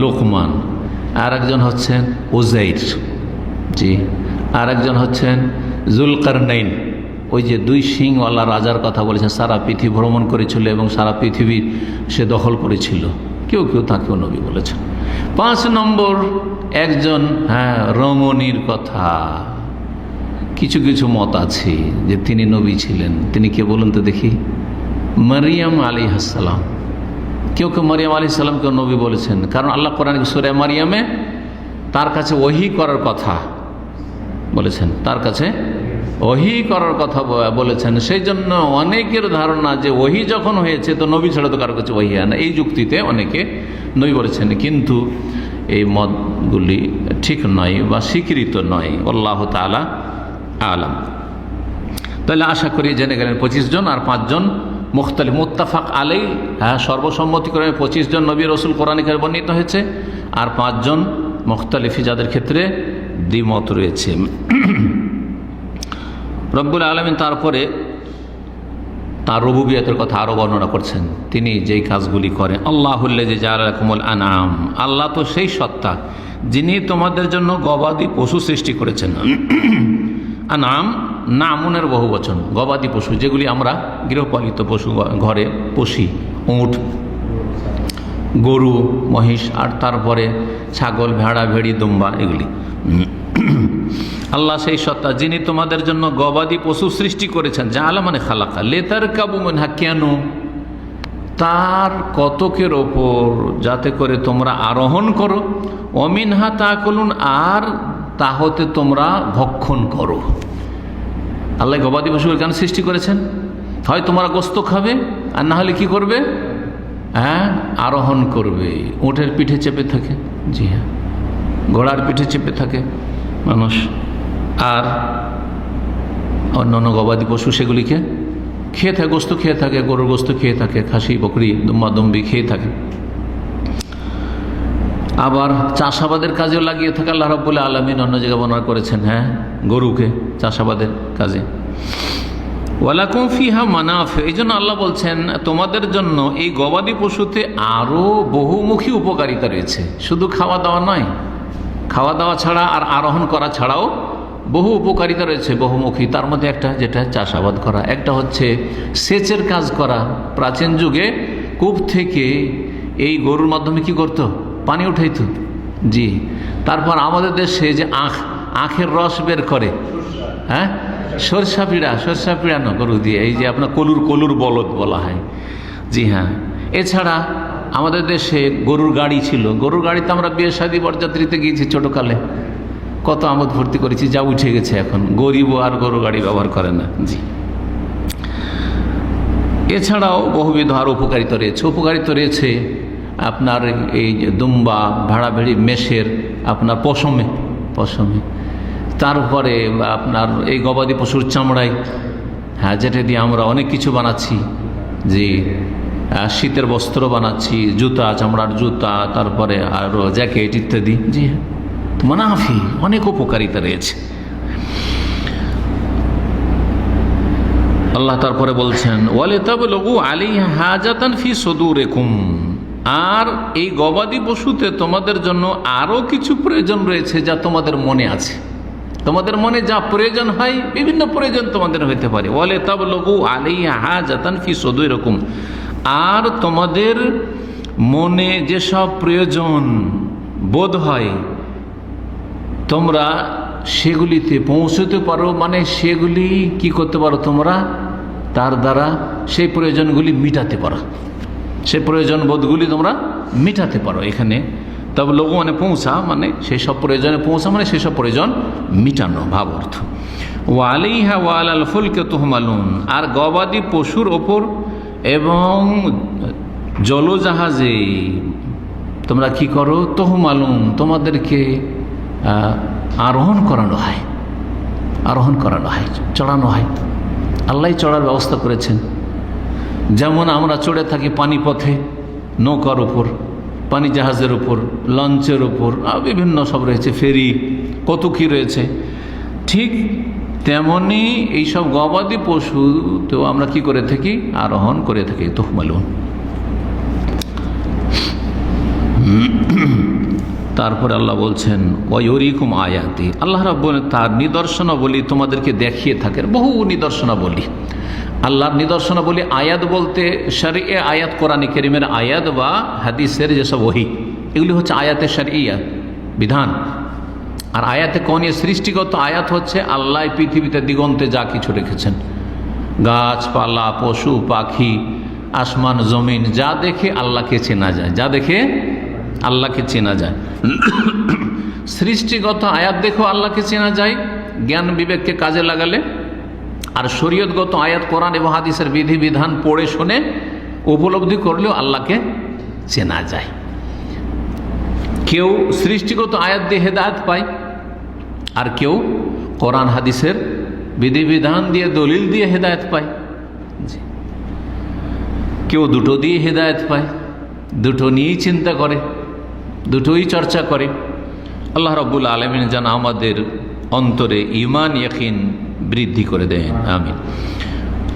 লোকমান, আর একজন হচ্ছেন উযাইর। জি, আর একজন হচ্ছেন যুলকারনাইন, ওই যে 2 সিংওয়ালা রাজার কথা বলেছেন, সারা পৃথিবী ভ্রমণ করেছিল এবং সারা পৃথিবী সে দখল করেছিল। কেউ কেউ তাকেও নবী বলেছেন। 5 নম্বর একজন রমণীর কথা, কিছু কিছু মত আছে যে তিনি নবী ছিলেন। তিনি কে বলুন তো দেখি? মারিয়াম আলাইহিস সালাম। কেউ কেউ মারিয়াম আলাইহিস সালামকে নবী বলেছেন, কারণ আল্লাহ কোরআন সূরা মারিয়ামে তার কাছে ওহী করার কথা বলেছেন, তার কাছে ওহী করার কথা বলেছেন। সেই জন্য অনেকের ধারণা যে ওহী যখন হয়েছে তো নবী ছাড়া তো কারো কাছে ওহী হয় না, এই যুক্তিতে অনেকে নবী বলেছেন। কিন্তু এই মতগুলি ঠিক নয় বা স্বীকৃত নয়। আল্লাহু তাআলা আলাম। তাহলে আশা করি জেনে গেলেন 25 জন আর 5 জন মুখতালিফ, মুত্তাফাক আলাইহি, সর্বসম্মতিক্রমে 25 জন নবী রাসূল কোরআনে কারিমে বর্ণিত হয়েছে, আর 5 জন মুখতালিফি যাদের ক্ষেত্রে দ্বিমত রয়েছে। রব্বুল আলামিন তারপরে তার রুবুবিয়তের কথা আরও বর্ণনা করছেন। তিনি যেই কাজগুলি করেন, আল্লাহুল্লাযী জাআলা লাকুমুল আনআম, আল্লাহ তো সেই সত্তা যিনি তোমাদের জন্য গবাদি পশু সৃষ্টি করেছেন। আনআম নামুনের বহু বচন, গবাদি পশু যেগুলি আমরা গৃহপালিত পশু ঘরে পুষি, উট, গরু, মহিষ, আর তারপরে ছাগল, ভেড়া, ভেড়ি, দুম্বা, এগুলি। আল্লাহ সেই সত্তা যিনি তোমাদের জন্য গবাদি পশু সৃষ্টি করেছেন। জাআলা মানে খালাকা, লিতারকাবু মিনহা, কেন? তার কতকের ওপর, যাতে করে তোমরা আরোহণ করো। ওমিনহা তাকুলুন, আর তা হতে তোমরা ভক্ষণ করো। আল্লাহ গবাদি পশুকে কেন সৃষ্টি করেছেন? হয় তোমরা গোস্ত খাবে, আর না হলে কি করবে? আরোহণ করবে। উটের পিঠে চেপে থাকে, জি হ্যাঁ, ঘোড়ার পিঠে চেপে থাকে মানুষ, আর অন্যান্য গবাদি পশু সেগুলিকে খেয়ে থাকে, গোস্ত খেয়ে থাকে, গরুর গোস্ত খেয়ে থাকে, খাসি, বকরি, দুম্বা, দুম্বি খেয়ে থাকে। আবার চাষাবাদের কাজেও লাগিয়ে থাকে। আল্লাহ রাব্বুল আলামিন অন্য জায়গায় বর্ণনা করেছেন গরুকে চাষাবাদের কাজে। ওয়ালাকুম ফিহা মানাফি, এই জন্য আল্লাহ বলছেন তোমাদের জন্য এই গবাদি পশুতে আরও বহুমুখী উপকারিতা রয়েছে। শুধু খাওয়া দাওয়া নয়, খাওয়া দাওয়া ছাড়া আর আরোহণ করা ছাড়াও বহু উপকারিতা রয়েছে বহুমুখী। তার মধ্যে একটা যেটা চাষাবাদ করা, একটা হচ্ছে সেচের কাজ করা। প্রাচীন যুগে কূপ থেকে এই গরুর মাধ্যমে কি করতো? পানি উঠাইতো। জি, তারপর আমাদের দেশে যে আখের রস বের করে, সরষা পিড়া না গরু দিয়ে, এই যে আপনার কলুর বলদ বলা হয়। জি হ্যাঁ, এছাড়া আমাদের দেশে গরুর গাড়ি ছিল। গরুর গাড়িতে আমরা বিয়ে শাদী বরযাত্রীতে গিয়েছি ছোটোকালে, কত আমোদ ভর্তি করেছি। যা উঠে গেছে এখন, গরিবও আর গরু গাড়ি ব্যবহার করে না। জি, এছাড়াও বহুবিধ আর উপকারিতা রয়েছে আপনার এই দুম্বা, ভেড়া, ভেড়ি, মেষের আপনার পশমে, তারপরে আপনার এই গবাদি পশুর চামড়ায়, যেটা দিয়ে আমরা অনেক কিছু বানাচ্ছি। যে শীতের বস্ত্র বানাচ্ছি, জুতা, চামড়ার জুতা, তারপরে আরও জ্যাকেট ইত্যাদি। জি, মানাফি, অনেক উপকারিতা রয়েছে। আল্লাহ তারপরে বলছেন ওয়ালিতাবলুগু আলাইহা হাজাতান ফি সুদুরিকুম, আর এই গবাদি পশুতে তোমাদের জন্য আরও কিছু প্রয়োজন রয়েছে যা তোমাদের মনে আছে। তোমাদের মনে যা প্রয়োজন হয়, বিভিন্ন প্রয়োজন তোমাদের হইতে পারে। ওয়ালে তাবলুগু আলাইহা হাজাতান ফি সুদুরিকুম, আর তোমাদের মনে যেসব প্রয়োজন বোধ হয় তোমরা সেগুলিতে পৌঁছতে পারো, মানে সেগুলি কি করতে পারো তোমরা, তার দ্বারা সেই প্রয়োজনগুলি মিটাতে পারো, সেই প্রয়োজন বোধগুলি তোমরা মিটাতে পারো। এখানে তবে লোক মানে পৌঁছা, মানে সেই সব প্রয়োজনে পৌঁছা, মানে সেই সব প্রয়োজন মিটানো ভাব অর্থ। ওয়ালাইহা ওয়ালাল ফুলকে তুহমালুন, আর গবাদি পশুর ওপর এবং জলজাহাজে তোমরা কি করো, তুহমালুন, তোমাদেরকে আরোহণ করানো হয়, আরোহণ করানো হয়, চড়ানো হয়। আল্লাহ চড়ার ব্যবস্থা করেছেন। যেমন আমরা চড়ে থাকি পানিপথে, নৌকার উপর, পানি জাহাজের উপর, লঞ্চের উপর, বিভিন্ন সব রয়েছে, ফেরি, কত কী রয়েছে। ঠিক তেমনি এইসব গবাদি পশু তো আমরা কি করে থাকি, আরোহণ করে থাকি। তুহমালুন, তারপরে আল্লাহ বলছেন ওয়ায়ুরিকুম আয়াতি, আল্লাহ রাব্বুল তার নিদর্শনাবলী তোমাদেরকে দেখিয়ে থাকেন। বহু নিদর্শনাবলী, আল্লাহর নিদর্শনাবলী। আয়াত বলতে শরঈ আয়াত, কোরআনে কারীমের আয়াত বা হাদিসের যেসব ওহী, এগুলি হচ্ছে আয়াতে শরঈয়া বিধান। আর আয়াতে কওনিয়া সৃষ্টিগত আয়াত হচ্ছে আল্লাহ পৃথিবীতে দিগন্তে যা কিছু রেখেছেন, গাছপালা, পশু পাখি, আসমান জমিন, যা দেখে আল্লাহকে চেনা যায়, যা দেখে আল্লাহকে চেনা যায়। সৃষ্টিগত আয়াত দেখেও আল্লাহকে চেনা যায় জ্ঞান বিবেককে কাজে লাগালে। আর শরীয়তগত আয়াত, কোরআন এবং হাদিসের বিধিবিধান পড়ে শুনে উপলব্ধি করলেও আল্লাহকে চেনা যায়। কেউ সৃষ্টিগত আয়াত দিয়ে হেদায়েত পায়, আর কেউ কোরআন হাদিসের বিধিবিধান দিয়ে, দলিল দিয়ে হেদায়েত পায়। কেউ দুটো দিয়ে হেদায়েত পায়, দুটো নিয়েই চিন্তা করে, দুটোই চর্চা করে। আল্লাহ রাব্বুল আলামিন যেন আমাদের অন্তরে ঈমান ইয়াকিন বৃদ্ধি করে দেন, আমিন।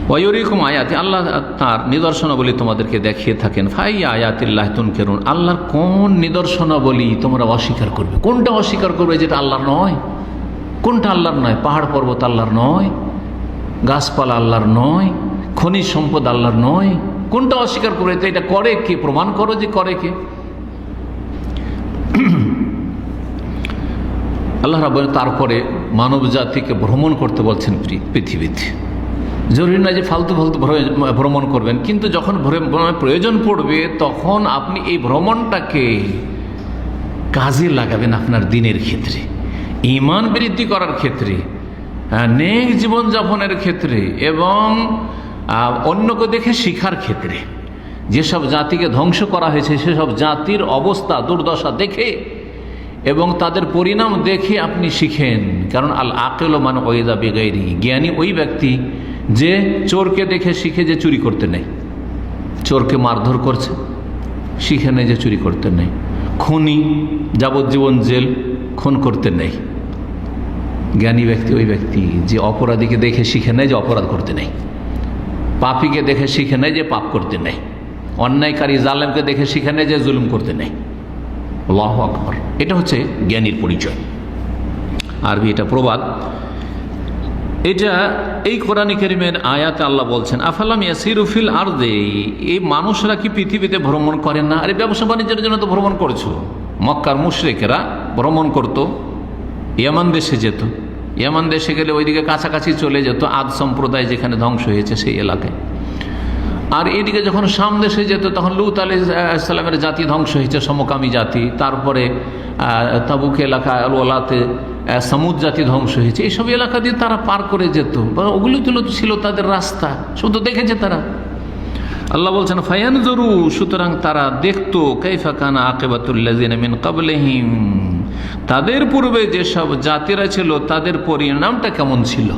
ওয়ায়ুরিকুম আয়াতি, আল্লাহ তার নিদর্শনাবলী তোমাদেরকে দেখিয়ে থাকেন। ফাই আয়াতিল্লাহি তুনকিরুন, আল্লাহর কোন নিদর্শনাবলী তোমরা অস্বীকার করবে? কোনটা অস্বীকার করবে যেটা আল্লাহর নয়? কোনটা আল্লাহর নয়? পাহাড় পর্বত আল্লাহর নয়, গাছপালা আল্লাহর নয়, খনিজ সম্পদ আল্লাহর নয়, কোনটা অস্বীকার করবে? তো এটা করে কে? প্রমাণ করো যে করে কে। আল্লাহ রাব্বুল তারপরে মানব জাতিকে ভ্রমণ করতে বলছেন পৃথিবীতে। জরুরি নয় যে ফালতু ফালতু ভ্রমণ করবেন, কিন্তু যখন প্রয়োজন পড়বে তখন আপনি এই ভ্রমণটাকে কাজে লাগাবেন আপনার দিনের ক্ষেত্রে, ঈমান বৃদ্ধি করার ক্ষেত্রে, নেক জীবনযাপনের ক্ষেত্রে, এবং অন্যকে দেখে শিখার ক্ষেত্রে। যেসব জাতিকে ধ্বংস করা হয়েছে সেসব জাতির অবস্থা দুর্দশা দেখে এবং তাদের পরিণাম দেখে আপনি শিখেন। কারণ আল আকিল মান ওয়াইদা বিগাইরি, জ্ঞানী ওই ব্যক্তি যে চোরকে দেখে শিখে যে চুরি করতে নেই, চোরকে মারধর করছে শিখে নেই যে চুরি করতে নেই, খুনি যাবজ্জীবন জেল, খুন করতে নেই। জ্ঞানী ব্যক্তি ওই ব্যক্তি যে অপরাধীকে দেখে শিখে নেয় যে অপরাধ করতে নেই, পাপীকে দেখে শিখে নেয় যে পাপ করতে নেই, অন্যায়কারী জালেমকে দেখে শিখে নেয় যে জুলুম করতে নেই। আল্লাহু আকবার, এটা হচ্ছে জ্ঞানীর পরিচয়। আরবি এটা প্রবাদ। এটা এই কোরআন কারীমের আয়াতে আল্লাহ বলছেন আফালাম ইয়াসিরু ফিল আরদি, এই মানুষরা কি পৃথিবীতে ভ্রমণ করেন না? আরে ব্যবসা বাণিজ্যের জন্য তো ভ্রমণ করছো। মক্কার মুশরিকেরা ভ্রমণ করতো, ইয়ামান দেশে যেত, ইয়ামান দেশে গেলে ওইদিকে কাছাকাছি চলে যেত আদ সম্প্রদায় যেখানে ধ্বংস হয়েছে সেই এলাকায়। আর এদিকে যখন শাম দেশে যেত তখন লূত আলাইহিস সালামের জাতি ধ্বংস হয়েছে, সমকামী জাতি। তারপরে তাবুক এলাকা ওলাতে সামুদ জাতি ধ্বংস হয়েছে। এইসব এলাকা দিয়ে তারা পার করে যেত, ওগুলো ছিল তাদের রাস্তা, শুধু দেখেছে তারা। আল্লাহ বলছেন ফায়ানজুরু, সুতরাং তারা দেখতো কাইফা কানা আকিবাতুল্লাযিনা মিন ক্বাবলিহিম, তাদের পূর্বে যেসব জাতিরা ছিল তাদের পরিণামটা কেমন ছিল।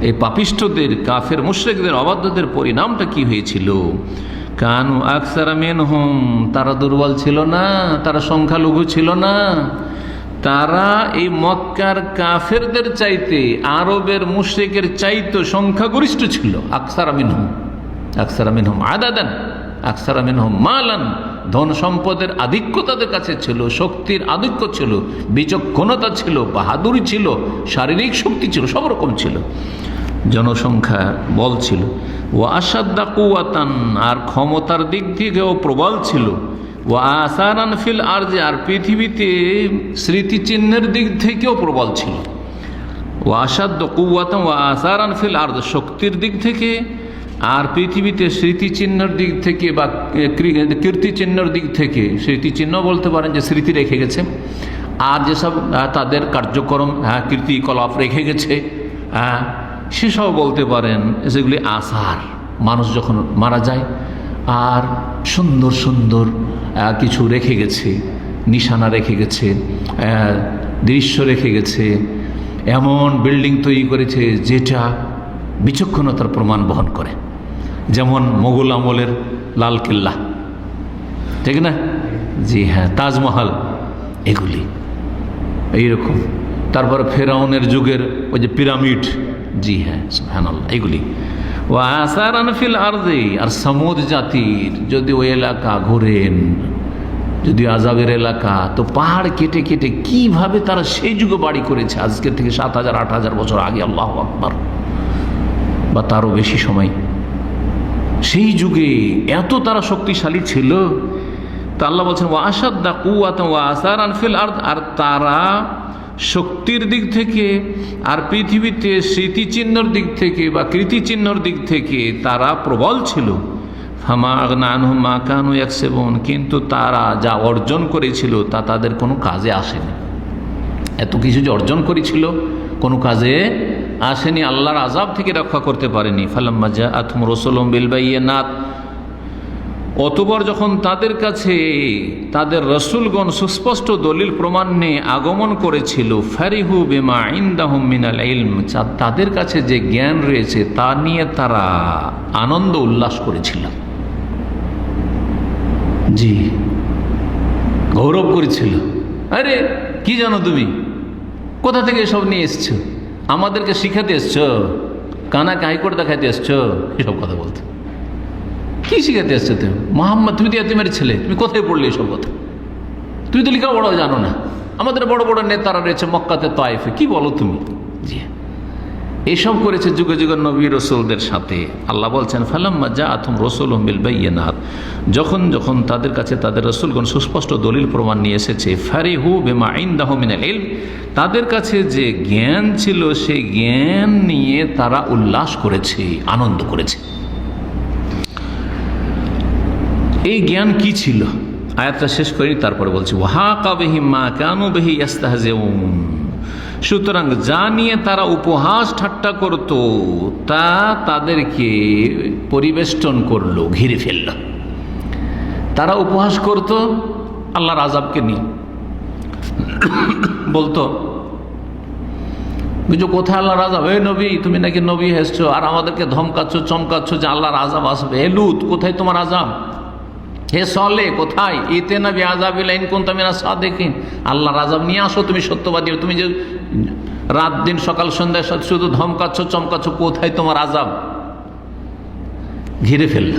এই পাপিষ্ঠদের, কাফের মুশরিকদের, অবাধ্যদের পরিণামটা কি হয়েছিল। কানু আকসারা মিনহুম, তারা দুর্বল ছিল না, তারা সংখ্যালঘু ছিল না, তারা এই মক্কার কাফেরদের চাইতে, আরবের মুশরিকের চাইতে সংখ্যাগরিষ্ঠ ছিল। আকসারা মিনহুম, আকসারা মিনহুম আদাদান, আকসারা মিনহুম মালান, ধন সম্পদের আধিক্য তাদের কাছে ছিল, শক্তির আধিক্য ছিল, বিচক্ষণতা ছিল, বাহাদুরি ছিল, শারীরিক শক্তি ছিল, সব রকম ছিল, জনসংখ্যা বল ছিল। ও আসাদ্দা কুওয়াতান, আর ক্ষমতার দিক থেকেও প্রবল ছিল। ও আসারান ফিল আরজে, আর পৃথিবীতে স্মৃতিচিহ্নের দিক থেকেও প্রবল ছিল। ও আসাদ্দ কুওয়াতান ও আসারান ফিল আরজ, শক্তির দিক থেকে আর পৃথিবীতে স্মৃতিচিহ্নের দিক থেকে বা কীর্তিচিহ্নের দিক থেকে, স্মৃতিচিহ্ন বলতে পারেন যে স্মৃতি রেখে গেছে, আর যেসব তাদের কার্যক্রম কীর্তিকলাপ রেখে গেছে সেসব বলতে পারেন যেগুলি আসার, মানুষ যখন মারা যায় আর সুন্দর সুন্দর কিছু রেখে গেছে, নিশানা রেখে গেছে, দৃশ্য রেখে গেছে, এমন বিল্ডিং তৈরি করেছে যেটা বিচক্ষণতার প্রমাণ বহন করে, যেমন মোগল আমলের লালকেল্লা, ঠিক না? জি হ্যাঁ, তাজমহল, এগুলি এইরকম। তারপর ফেরাউনের যুগের ওই যে পিরামিড, জি হ্যাঁ সুবহানাল্লাহ, এগুলি। ও আসারান ফিল আরদি, আর সমুদ জাতির যদি ওই এলাকা ঘোরেন, যদি আযাবের এলাকা, তো পাহাড় কেটে কেটে কিভাবে তারা সেই যুগে বাড়ি করেছে, আজকের থেকে ৭,০০০-৮,০০০ বছর আগে, আল্লাহু আকবার, বা তারও বেশি সময়। সেই যুগে এত তারা শক্তিশালী ছিল। তা আল্লাহ বলছেন ওয়া আসাদ্দা কুওয়াতান ওয়া আসারান ফিল আরদ, আর তারা শক্তির দিক থেকে আর পৃথিবীতে স্মৃতিচিহ্নর দিক থেকে বা কীর্তিচিহ্নর দিক থেকে তারা প্রবল ছিল। ফামা আগনা আনহুম মা কানু ইয়াকসিবুন, কিন্তু তারা যা অর্জন করেছিল তা তাদের কোনো কাজে আসেনি। এত কিছু যে অর্জন করেছিল কোনো কাজে আসেনি, আল্লাহর আযাব থেকে রক্ষা করতে পারেনি। ফালাম্মা জাআতহুম রাসূলুম বিল বায়িনাত, অতঃপর যখন তাদের কাছে তাদের রসুলগণ সুস্পষ্ট দলিল প্রমাণ নিয়ে আগমন করেছিল, ফারিহু বিমা ইনদাহুম মিনাল ইলম, তাদের কাছে যে জ্ঞান রয়েছে তা নিয়ে তারা আনন্দ উল্লাস করেছিল। জি, গৌরব করেছিল। আরে কি জানো তুমি, কোথা থেকে এসব নিয়ে এসছো, আমাদেরকে শিখাতে এসছো, কানাকে হাইকোর্ট দেখাতে এসছো, এসব কথা বলতে। কি শিখাতে আসছো তুমি? মোহাম্মদ, তুমি তো এতিমের ছেলে, তুমি কোথায় পড়লে এসব কথা? তুমি তো লেখা বড় জানো না, আমাদের বড় বড় নেতারা রয়েছে মক্কাতে, তায়েফে, কি বলো তুমি? জি, এসব করেছে যুগে যুগে নবী রসুলদের সাথে। আল্লাহ বলছেন ফালাম্মা জাআতহুম রাসূলুহুম বিল বায়িনাত, যখন যখন তাদের কাছে তাদের রসুলগণ সুস্পষ্ট দলিল প্রমাণ নিয়ে এসেছে, ফারিহু বিমা ইনদাহুম মিনাল ইলম, তাদের কাছে যে জ্ঞান ছিল সেই জ্ঞান নিয়ে তারা উল্লাস করেছে, আনন্দ করেছে। এই জ্ঞান কি ছিল? আয়াতটা শেষ করি, তারপরে বলছি ওয়াহাকা বিহিম মা কানু বিহি ইস্তাহজিউন, সুতরাং যা নিয়ে তারা উপহাস ঠাট্টা করত তা তাদেরকে পরিবেষ্টন করলো, ঘিরে ফেলল। তারা উপহাস করত আল্লাহর আযাবকে নিয়ে, বলতো বুঝো কোথায় আল্লাহর আযাব, এই নবী তুমি নাকি নবী এসছো আর আমাদেরকে ধমকাচ্ছ চমকাচ্ছ যে আল্লাহর আযাব আসবে, হে লূত কোথায় তোমার আযাব, হে সলে কোথায়, ইতে না বিআযাবিল ইন কুনতুম মিনাস সাদিকিন, আল্লাহর আযাব নিয়ে আসো তুমি সত্যবাদী, তুমি যে রাত দিন সকাল সন্ধ্যায় শুধু ধমকাচ্ছ চমকাচ্ছ, কোথায় তোমার আযাব। ঘিরে ফেলল,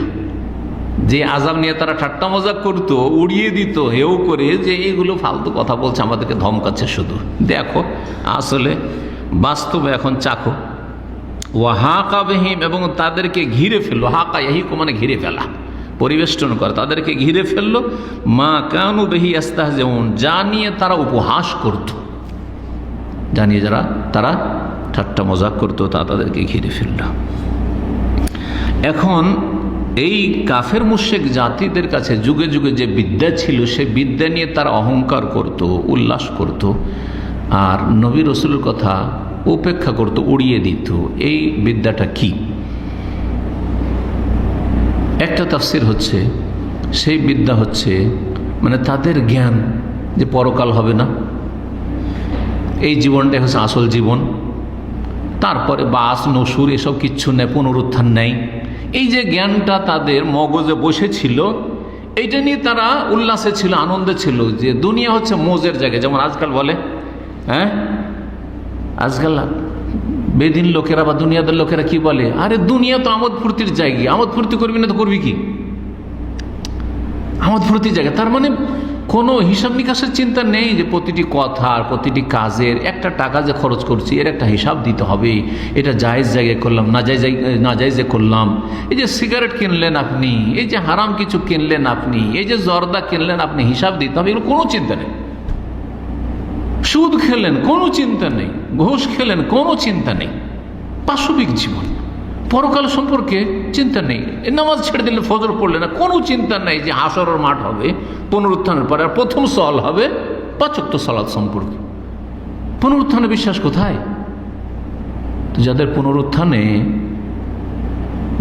যে আযাব নিয়ে তারা ঠাট্টা মজাক করতো, উড়িয়ে দিত হেউ করে, যে এগুলো ফালতু কথা বলছে, আমাদেরকে ধমকাচ্ছে শুধু, দেখো আসলে বাস্তবে এখন চাখো। ওয়াহাকা বিহিম, এবং তাদেরকে ঘিরে ফেললো, হাকা ইয়াহিকু মানে ঘিরে ফেলা, পরিবেষ্টন করে, তাদেরকে ঘিরে ফেললো, মা কানু বিহি ইস্তাহজিউন, যা নিয়ে তারা উপহাস করত, যা নিয়ে তারা ঠাট্টা মজাক করতো, তা তাদেরকে ঘিরে ফেলল। এখন এই কাফের মুশরিক জাতিদের কাছে যুগে যুগে যে বিদ্যা ছিল, সে বিদ্যা নিয়ে তারা অহংকার করত, উল্লাস করত, আর নবী রসুলের কথা উপেক্ষা করত, উড়িয়ে দিত। এই বিদ্যাটা কি? একটা তাফসীর হচ্ছে, সেই বিদ্যা হচ্ছে মানে তাদের জ্ঞান যে পরকাল হবে না, এই জীবনটাই হচ্ছে আসল জীবন, তারপরে বাস নসুর এসব কিচ্ছু নেই, পুনরুত্থান নেই, এই যে জ্ঞানটা তাদের মগজে বসেছিল, এইটা নিয়ে তারা উল্লাসে ছিল, আনন্দে ছিল, যে দুনিয়া হচ্ছে মৌজের জায়গা। যেমন আজকাল বলে, হ্যাঁ আজকাল বেদিন লোকেরা বা দুনিয়াদের লোকেরা কি বলে, আরে দুনিয়া তো আমোদ ফুর্তির জায়গা, আমোদ ফুর্তি করবি না তো করবি কি, আমাদের প্রতি জায়গায়। তার মানে কোনো হিসাব নিকাশের চিন্তা নেই যে প্রতিটি কথার প্রতিটি কাজের একটা টাকা যে খরচ করছি এর একটা হিসাব দিতে হবে, এটা জায়েজ জায়গায় করলাম না জায়েজে করলাম। এই যে সিগারেট কিনলেন আপনি, এই যে হারাম কিছু কিনলেন আপনি, এই যে জর্দা কিনলেন আপনি, হিসাব দিতে হবে, এগুলো কোনো চিন্তা নেই। সুদ খেলেন কোনো চিন্তা নেই, ঘুষ খেলেন কোনো চিন্তা নেই। পাশবিক জীবন, পরকাল সম্পর্কে চিন্তা নেই। নামাজ ছেড়ে দিলে, ফজর পড়লে না, কোনো চিন্তা নেই যে হাসরের মাঠ হবে পুনরুত্থানের পরে, আর প্রথম সওয়াল হবে 5 ওয়াক্ত সালাত সম্পর্কে। পুনরুত্থানে বিশ্বাস কোথায়? যাদের পুনরুত্থানে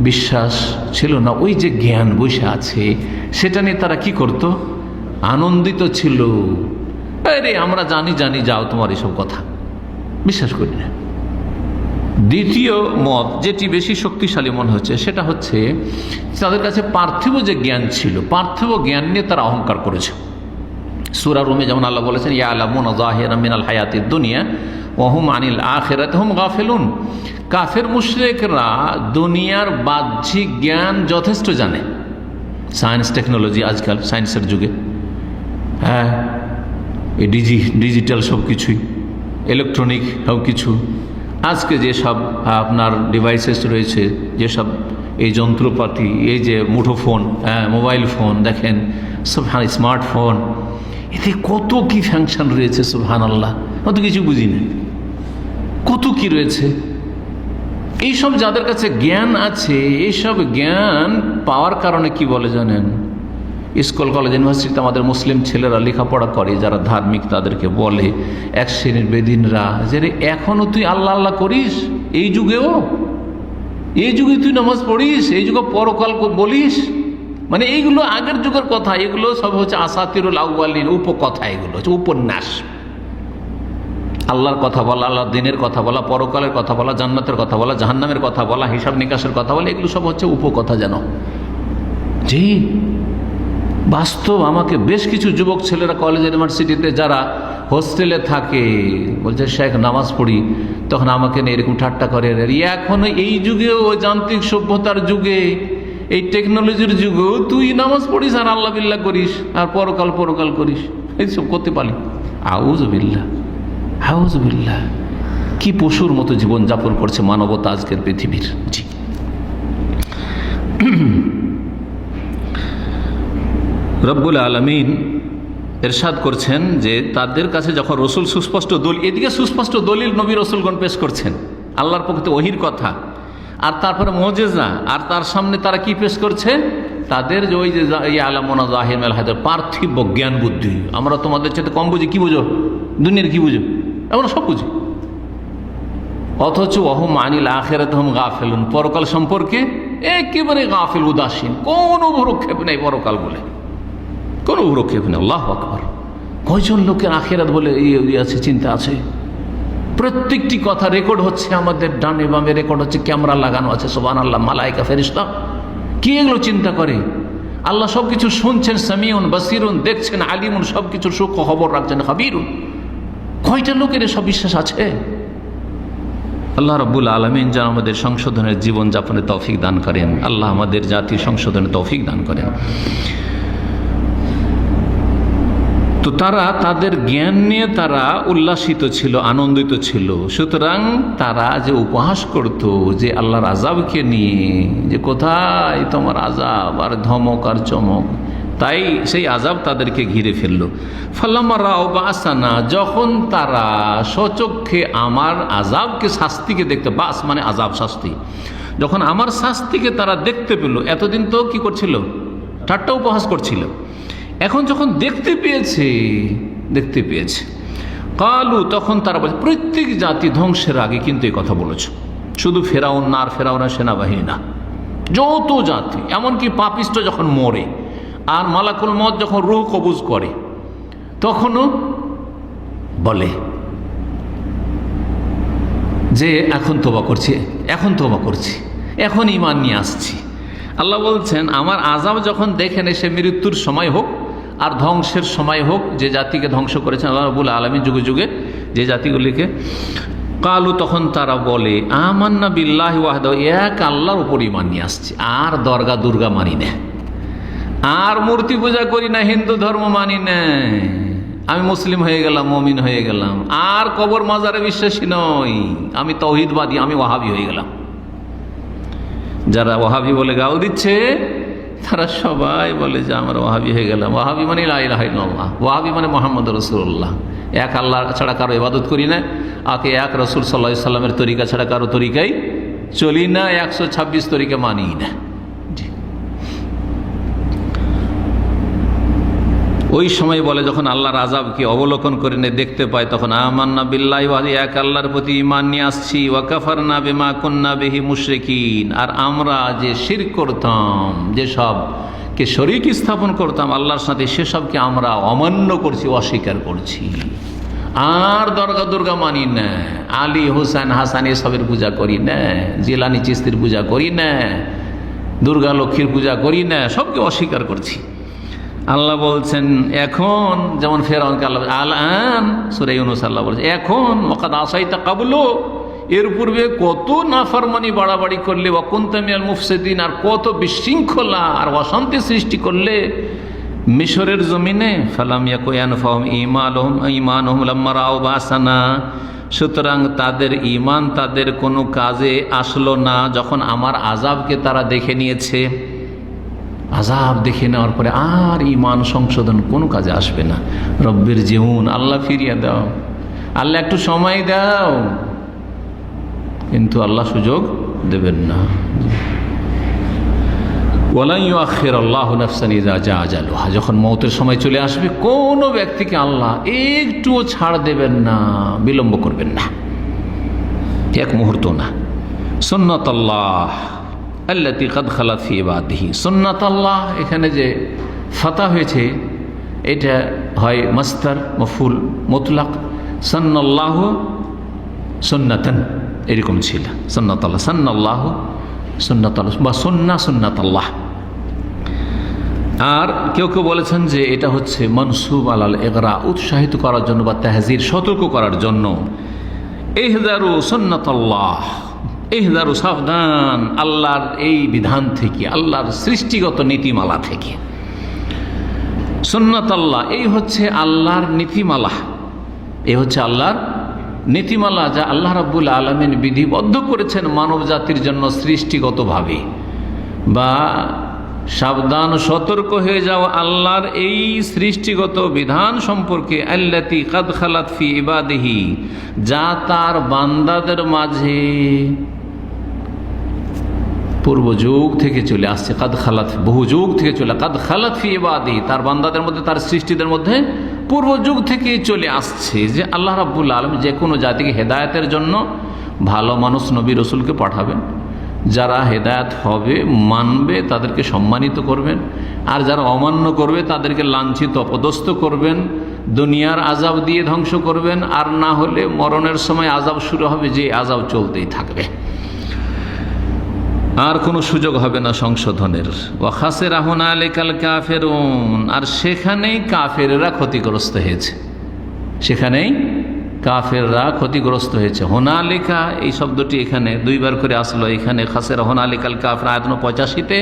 বিশ্বাস ছিল না, ওই যে জ্ঞান বসে আছে সেটা নিয়ে তারা কি করত? আনন্দিত ছিল। আরে আমরা জানি যাও তোমার এসব কথা, বিশ্বাস করি না। দ্বিতীয় মত, যেটি বেশি শক্তিশালী মনে হচ্ছে, সেটা হচ্ছে তাদের কাছে পার্থিব যে জ্ঞান ছিল, পার্থিব জ্ঞান নিয়ে তারা অহংকার করেছে। সূরা রুমে যেমন আল্লাহ বলেছেন, ইয়ালামুনা যাহিরাম মিনাল হায়াতিদ দুনিয়া ওয়া হুম আনিল আখিরাতি হুম গাফিলুন। কাফের মুশরিকরা দুনিয়ার বাহ্যিক জ্ঞান যথেষ্ট জানে। সায়েন্স টেকনোলজি, আজকাল সায়েন্সের যুগে, হ্যাঁ, এই ডিজিটাল সব কিছুই, ইলেকট্রনিক সব কিছু, আজকে যেসব আপনার ডিভাইসেস রয়েছে, যেসব এই যন্ত্রপাতি, এই যে মুঠোফোন, হ্যাঁ, মোবাইল ফোন দেখেন, স্মার্টফোন, এতে কত কি ফাংশন রয়েছে, সুবহানাল্লাহ, কত কিছু বুঝি না, কত কি রয়েছে। এইসব যাদের কাছে জ্ঞান আছে, এইসব জ্ঞান পাওয়ার কারণে কি বলে জানেন? স্কুল কলেজ ইউনিভার্সিটিতে আমাদের মুসলিম ছেলেরা লেখাপড়া করে, যারা ধার্মিক, তাদেরকে বলে এক শ্রেণীর বেদিনরা যে এখনো তুই আল্লাহ আল্লাহ করিস, এই যুগেও, এই যুগে তুই নামাজ পড়িস, এই যুগে পরকাল বলিস, মানে এইগুলো আগের যুগের কথা, এগুলো সব হচ্ছে আসাতিরুল আউয়ালিন, উপকথা, এগুলো হচ্ছে উপন্যাস। আল্লাহর কথা বলা, আল্লাহর দিনের কথা বলা, পরকালের কথা বলা, জান্নাতের কথা বলা, জাহান্নামের কথা বলা, হিসাব নিকাশের কথা বলা, এগুলো সব হচ্ছে উপকথা। যেন জি বাস্তব, আমাকে বেশ কিছু যুবক ছেলেরা কলেজ ইউনিভার্সিটিতে যারা হোস্টেলে থাকে বলছে, শেখ নামাজ পড়ি, তখন আমাকে নিয়ে এরকম ঠাট্টা করে, এখনো এই যুগেও, যান্ত্রিক সভ্যতার যুগে, এই টেকনোলজির যুগেও তুই নামাজ পড়িস আর আল্লাহ বিল্লাহ করিস আর পরকাল করিস, এইসব করতে পারি? আউযুবিল্লাহ, আউযুবিল্লাহ। কি পশুর মতো জীবন যাপন করছে মানবতা আজকের পৃথিবীর। জি, রব্বুল আলামিন ইরশাদ করছেন যে তাদের কাছে যখন রসুল সুস্পষ্ট দলিল, এদিকে সুস্পষ্ট দলিল নবী রসুলগণ পেশ করছেন, আল্লাহর পক্ষ থেকে ওহির কথা, আর তারপরে মুজিজা, আর তার সামনে তারা কি পেশ করছে? তাদের যে ওই যে আলামুনা যাহির মিনাল হায়াতিদ, পার্থিব জ্ঞান বুদ্ধি। আমরা তোমাদের চাইতে কম বুঝি, কি বুঝো দুনিয়ার, কি বুঝো? আমরা সব বুঝি, অথচ ওয়াহুম আনিল আখিরাতি হুম গাফিলুন, পরকাল সম্পর্কে একেবারে গাফিল, উদাসীন, কোনো ভ্রুক্ষেপ নেই পরকাল বলে, কোনো ভ্রুক্ষেপ নেই। আল্লাহু আকবার। কয়জন লোকের আখিরাত বলে আছে, চিন্তা আছে? প্রত্যেকটি কথা রেকর্ড হচ্ছে, আমাদের ডানে বামে রেকর্ড হচ্ছে, ক্যামেরা লাগানো আছে, সুবহানাল্লাহ, মালায়েকা ফেরেশতা কি এগুলো চিন্তা করে? আল্লাহ সব কিছু শুনছেন, সামিউন বাসিরুন, দেখছেন, আলিমুন, সব কিছুর খবর রাখছেন, খাবীরুন। কয়টা লোকের এসব বিশ্বাস আছে? আল্লাহ রাব্বুল আলামিন যেন আমাদের সংশোধনের জীবন যাপনের তৌফিক দান করেন। আল্লাহ আমাদের জাতির সংশোধনের তৌফিক দান করেন। তো তারা তাদের জ্ঞান নিয়ে তারা উল্লাসিত ছিল, আনন্দিত ছিল। সুতরাং তারা যে উপহাস করত যে আল্লাহর আযাবকে নিয়ে, যে কোথায় তোমার আযাব আর ধমক আর চমক, তাই সেই আযাব তাদেরকে ঘিরে ফেলল। ফালাম্মা রাও বাসানা, যখন তারা স্বচক্ষে আমার আযাবকে, শাস্তিকে দেখতে, বাস মানে আযাব, শাস্তি, যখন আমার শাস্তিকে তারা দেখতে পেল, এতদিন তো কি করছিল? ঠাট্টা উপহাস করছিল। এখন যখন দেখতে পেয়েছে কালু, তখন তারা বলছে, প্রত্যেক জাতি ধ্বংসের আগে কিন্তু এই কথা বলেছ, শুধু ফেরাউন না, আর ফেরাউনের সেনাবাহিনী না, যত জাতি, এমনকি পাপিষ্ট যখন মরে আর মালাকুল মউত যখন রূহ কবজ করে, তখনও বলে যে এখন তওবা করছি, এখন ঈমান নিয়ে আসছি। আল্লাহ বলছেন, আমার আযাব যখন দেখেন, এসে মৃত্যুর সময় হোক আর ধ্বংসের সময় হোক, যে জাতিকে ধ্বংস করেছেন আল্লাহ রাব্বুল আলামিন যুগে যুগে, যে জাতিগুলিকে, কালু, তখন তারা বলে, আমান্না বিল্লাহি ওয়াহদাহু, এক আল্লাহর উপর ঈমান নিয়ে আসছি, আর দরগা দুর্গা মানি না, আর মূর্তি পূজা করি না, হিন্দু ধর্ম মানি না, আমি মুসলিম হয়ে গেলাম, মুমিন হয়ে গেলাম, আর কবর মাজারে বিশ্বাসী নই, আমি তাওহীদবাদী, আমি ওয়াহাবি হয়ে গেলাম। যারা ওয়াহাবি বলে গাল দিচ্ছে তারা সবাই বলে যে আমরা ওয়াহাবি হয়ে গেলাম। ওয়াহাবি মানে লা ইলাহা ইল্লাল্লাহ, ওয়াহাবি মানে মুহাম্মদ রাসূলুল্লাহ। এক আল্লাহ ছাড়া কারো ইবাদত করি না, আকে এক রাসূল সাল্লাল্লাহু আলাইহি সাল্লামের তরিকা ছাড়া কারো তরিকায় চলি না, 126 তরিকা মানি না। ওই সময় বলে যখন আল্লাহর আযাবকে অবলোকন করে দেখতে পায়, তখন আমান্না বিল্লাহি ওয়া এক আল্লাহর প্রতি ঈমান নিয়ে আসছি, ওয়া কাফারনা বিমা কুননা বিহি মুশরিকিন, আর আমরা যে শিরক করতাম, যে সবকে শরীক স্থাপন করতাম আল্লাহর সাথে, সেসবকে আমরা অমান্য করছি, অস্বীকার করছি। আর দুর্গা মানি না, আলী হোসেন হাসান এসবের পূজা করি না, জিলানি চিশতির পূজা করি না, দুর্গা লক্ষ্মীর পূজা করি না, সবকে অস্বীকার করছি। আল্লাহ বলছেন এখন, যেমন ফেরাউনকে আল্লাহ আল-আন সূরা ইউনূস আল্লাহ বলছেন এখন, ওয়াকাদ আসাইতা ক্বাবলু, এর পূর্বে কত নাফরমানি বাড়াবাড়ি করলে, ওয়া কুনতা মিনাল মুফসিদিন, আর কত বিশৃঙ্খলা আর অশান্তি সৃষ্টি করলে মিশরের জমিনে। ফালাম ইয়াকু ইয়ানফাহুম ঈমানুহুম লাম্মা রাআউ বাসানা, সুতরাং তাদের ঈমান তাদের কোনো কাজে আসলো না যখন আমার আযাবকে তারা দেখে নিয়েছে। আযাব দেখে নেওয়ার পরে আর ঈমান সংশোধন কোনো কাজে আসবে না। রব্বির জিউন, আল্লাহ ফিরিয়ে দাও, আল্লাহ একটু সময় দাও, কিন্তু আল্লাহ সুযোগ দেবেন না। ওয়ালা ইউআখিরুল্লাহু নাফসান ইযা জাআ আজালুহা, যখন মওতের সময় চলে আসবে কোনো ব্যক্তিকে আল্লাহ একটুও ছাড় দেবেন না, বিলম্ব করবেন না, এক মুহূর্ত না। সুন্নাতুল্লাহ আল্লাতী কাদ খালাত ফি ইবাদিহি, সুন্নাতুল্লাহ এখানে যে ফাতা হয়েছে এটা হয় মাসদার মফউল মুতলাক, সান্নাল্লাহু সুন্নাতান এরকম ছিল, সুন্নাতুল্লাহ সান্নাল্লাহু সুন্নাতুল্লাহ বা সুন্নাতুল্লাহ। আর কেউ কেউ বলেছেন যে এটা হচ্ছে মনসুব আলাল ইগরা, উৎসাহিত করার জন্য বা তাহজির, সতর্ক করার জন্য। ইহদারু সুন্নাতুল্লাহ, ইহদারু সাবধান আল্লাহর এই বিধান থেকে, আল্লাহর সৃষ্টিগত নীতিমালা থেকে। সুন্নাতুল্লাহ এই হচ্ছে আল্লাহর নীতিমালা, এই হচ্ছে আল্লাহর নীতিমালা, যা আল্লাহ রাব্বুল আলামিন বিধিবদ্ধ করেছেন মানব জাতির জন্য সৃষ্টিগতভাবে। বা সাবধান সতর্ক হয়ে যাও আল্লাহর এই সৃষ্টিগত বিধান সম্পর্কে। আল্লাতী কাদ খালাত ফি ইবাদিহি, যা তার বান্দাদের মাঝে পূর্ব যুগ থেকে চলে আসছে। কাদ খালাত, বহু যুগ থেকে চলে, কাদ খালাত ফি ইবাদিহি, তার বান্দাদের মধ্যে, তার সৃষ্টিদের মধ্যে পূর্ব যুগ থেকে চলে আসছে যে আল্লাহ রাব্বুল আলামিন যে কোনো জাতিকে হেদায়েতের জন্য ভালো মানুষ নবী রসুলকে পাঠাবেন। যারা হেদায়েত হবে, মানবে, তাদেরকে সম্মানিত করবেন, আর যারা অমান্য করবে তাদেরকে লাঞ্ছিত অপদস্থ করবেন, দুনিয়ার আযাব দিয়ে ধ্বংস করবেন, আর না হলে মরণের সময় আযাব শুরু হবে, যে আযাব চলতেই থাকবে, আর কোনো সুযোগ হবে না সংশোধনের। ওয়া খাসিরা হুনালিকাল কাফিরুন, আর সেখানেই কাফেররা ক্ষতিগ্রস্ত হয়েছে, সেখানেই কাফেররা ক্ষতিগ্রস্ত হয়েছে। হোনালিকা এই শব্দটি এখানে দুইবার করে আসলো, এখানে খাসিরা হুনালিকাল কাফির আয়াত নম্বর 85-তে,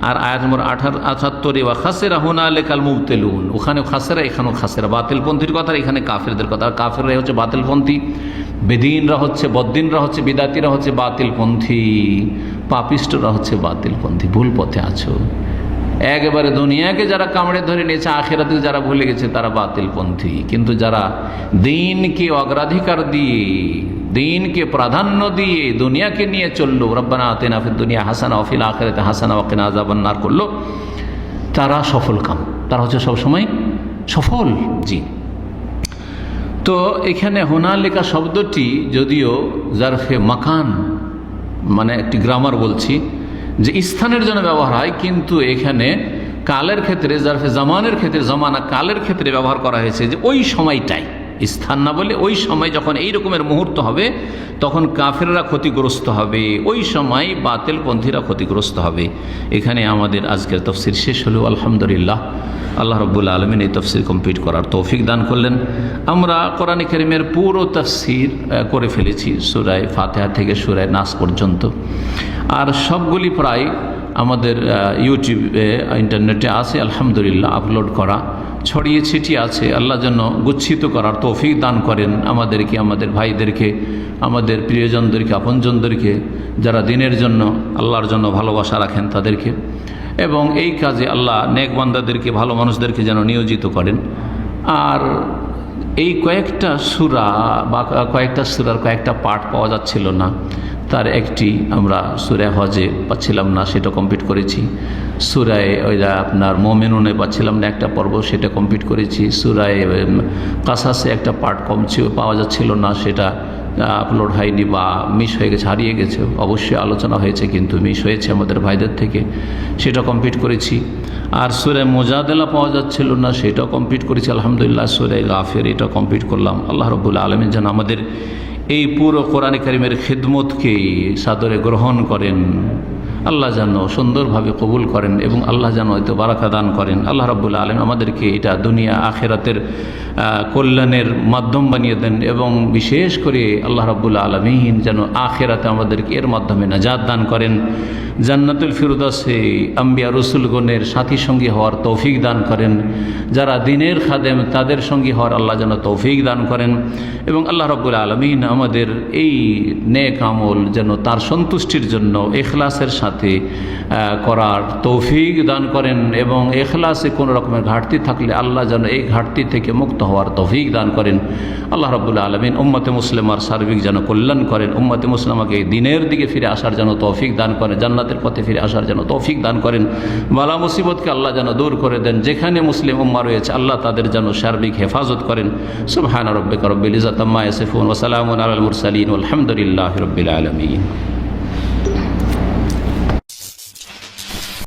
আর আয়াত নম্বর 78-এ ওয়া খাসিরা হুনালিকাল মুবতিলুন, ওখানে খাসিরা এখানেও খাসিরা, বাতিলপন্থীর কথা, এখানে কাফেরদের কথা। আর কাফেররা হচ্ছে বাতিলপন্থী, বেদিনরা হচ্ছে, বদ্দিনরা হচ্ছে, বিদাতিরা হচ্ছে বাতিলপন্থী, পাপিষ্টরা হচ্ছে বাতিলপন্থী, ভুল পথে আছো। একেবারে দুনিয়াকে যারা কামড়ে ধরে নিয়েছে, আখিরাতে যারা ভুলে গেছে তারা বাতিলপন্থী। কিন্তু যারা দিনকে অগ্রাধিকার দিয়ে, দিনকে প্রাধান্য দিয়ে দুনিয়াকে নিয়ে চললো, রব্বানা আতিনা ফিদ দুনিয়া হাসানা ওয়া ফিল আখিরাতি হাসানা ওয়া কিনা আযাবান নার করলো, তারা সফল কাম, তারা হচ্ছে সবসময় সফল। জি, তো এখানে হুনালিকা শব্দটি যদিও জারফে মাকান, মানে একটি গ্রামার বলছি যে স্থানের জন্য ব্যবহার হয়, কিন্তু এখানে কালের ক্ষেত্রে, জারফে জামানের ক্ষেত্রে, জামানা কালের ক্ষেত্রে ব্যবহার করা হয়েছে যে ওই সময়টাই, স্থান না বলে ওই সময় যখন এই রকমের মুহূর্ত হবে তখন কাফেররা ক্ষতিগ্রস্ত হবে, ওই সময় বাতিলপন্থীরা ক্ষতিগ্রস্ত হবে। এখানে আমাদের আজকের তাফসীর শেষ হলো। আলহামদুলিল্লাহ, আল্লাহ রাব্বুল আলামিন এই তাফসীর কমপ্লিট করার তৌফিক দান করলেন। আমরা কোরআন কারীমের পুরো তাফসীর করে ফেলেছি, সূরা ফাতিহা থেকে সূরা নাস পর্যন্ত, আর সবগুলি প্রায় আমাদের ইউটিউবে ইন্টারনেটে আছে আলহামদুলিল্লাহ আপলোড করা, ছড়িয়ে ছিটিয়ে আছে। আল্লাহ যেন গুচ্ছিত করার তৌফিক দান করেন আমাদেরকে, আমাদের ভাইদেরকে, আমাদের প্রিয়জনদেরকে, আপনজনদেরকে, যারা দিনের জন্য আল্লাহর জন্য ভালোবাসা রাখেন তাদেরকে, এবং এই কাজে আল্লাহ নেক বান্দাদেরকে, ভালো মানুষদেরকে যেন নিয়োজিত করেন। আর এই কয়েকটা সূরা বা কয়েকটা সূরার কয়েকটা পাঠ পাওয়া যাচ্ছিল না, তার একটি আমরা সূরা হজে পাচ্ছিলাম না, সেটা কমপ্লিট করেছি। সূরায়ে ওই আপনার মুমিনুনে পাচ্ছিলাম না একটা পর্ব, সেটা কমপ্লিট করেছি। সূরায়ে কাসাসে একটা পার্ট পাওয়া যাচ্ছিল না, সেটা আপলোড হয়নি বা মিস হয়ে গেছে, হারিয়ে গেছে। অবশ্যই আলোচনা হয়েছে কিন্তু মিস হয়েছে আমাদের ভাইদের থেকে, সেটা কমপ্লিট করেছি। আর সূরা মুজাদালা পাওয়া যাচ্ছিল না, সেটাও কমপ্লিট করেছি আলহামদুলিল্লাহ। সূরা গাফির এটা কমপ্লিট করলাম। আল্লাহ রাব্বুল আলামিন যেন আমাদের এই পুরো কোরআনে কারিমের খিদমতকে সাদরে গ্রহণ করেন, আল্লাহ যেন সুন্দরভাবে কবুল করেন এবং আল্লাহ যেন হয়তো বারাকা দান করেন। আল্লাহ রাব্বুল আলামিন আমাদেরকে এটা দুনিয়া আখিরাতের কল্যাণের মাধ্যম বানিয়ে দেন, এবং বিশেষ করে আল্লাহ রাব্বুল আলামিন যেন আখিরাতে আমাদেরকে এর মাধ্যমে নাজাত দান করেন, জান্নাতুল ফিরদাউসে আম্বিয়া রসুলগণের সাথী সঙ্গী হওয়ার তৌফিক দান করেন, যারা দিনের খাদেম তাদের সঙ্গী হওয়ার আল্লাহ যেন তৌফিক দান করেন, এবং আল্লাহ রাব্বুল আলামিন আমাদের এই নেক আমল যেন তার সন্তুষ্টির জন্য ইখলাসের সাথে করার তৌফিক দান করেন, এবং ইখলাসে কোনো রকমের ঘাটতি থাকলে আল্লাহ যেন এই ঘাটতি থেকে মুক্ত হওয়ার তৌফিক দান করেন। আল্লাহ রাব্বুল আলামিন উম্মতে মুসলিমার সার্বিক যেন কল্যাণ করেন, উম্মতে মুসলিমাকে দিনের দিকে ফিরে আসার যেন তৌফিক দান করেন, জান্নাতের পথে ফিরে আসার যেন তৌফিক দান করেন, বালা মুসিবতকে আল্লাহ যেন দূর করে দেন। যেখানে মুসলিম উম্মাহ রয়েছে আল্লাহ তাদের যেন সার্বিক হেফাজত করেন। সুবহান রাব্বিকা রব্বিল ইজ্জাতি আম্মা ইয়াসিফুন ওয়া সালামুন আলাল মুরসালিন ওয়ালহামদুলিল্লাহি রাব্বিল আলামিন।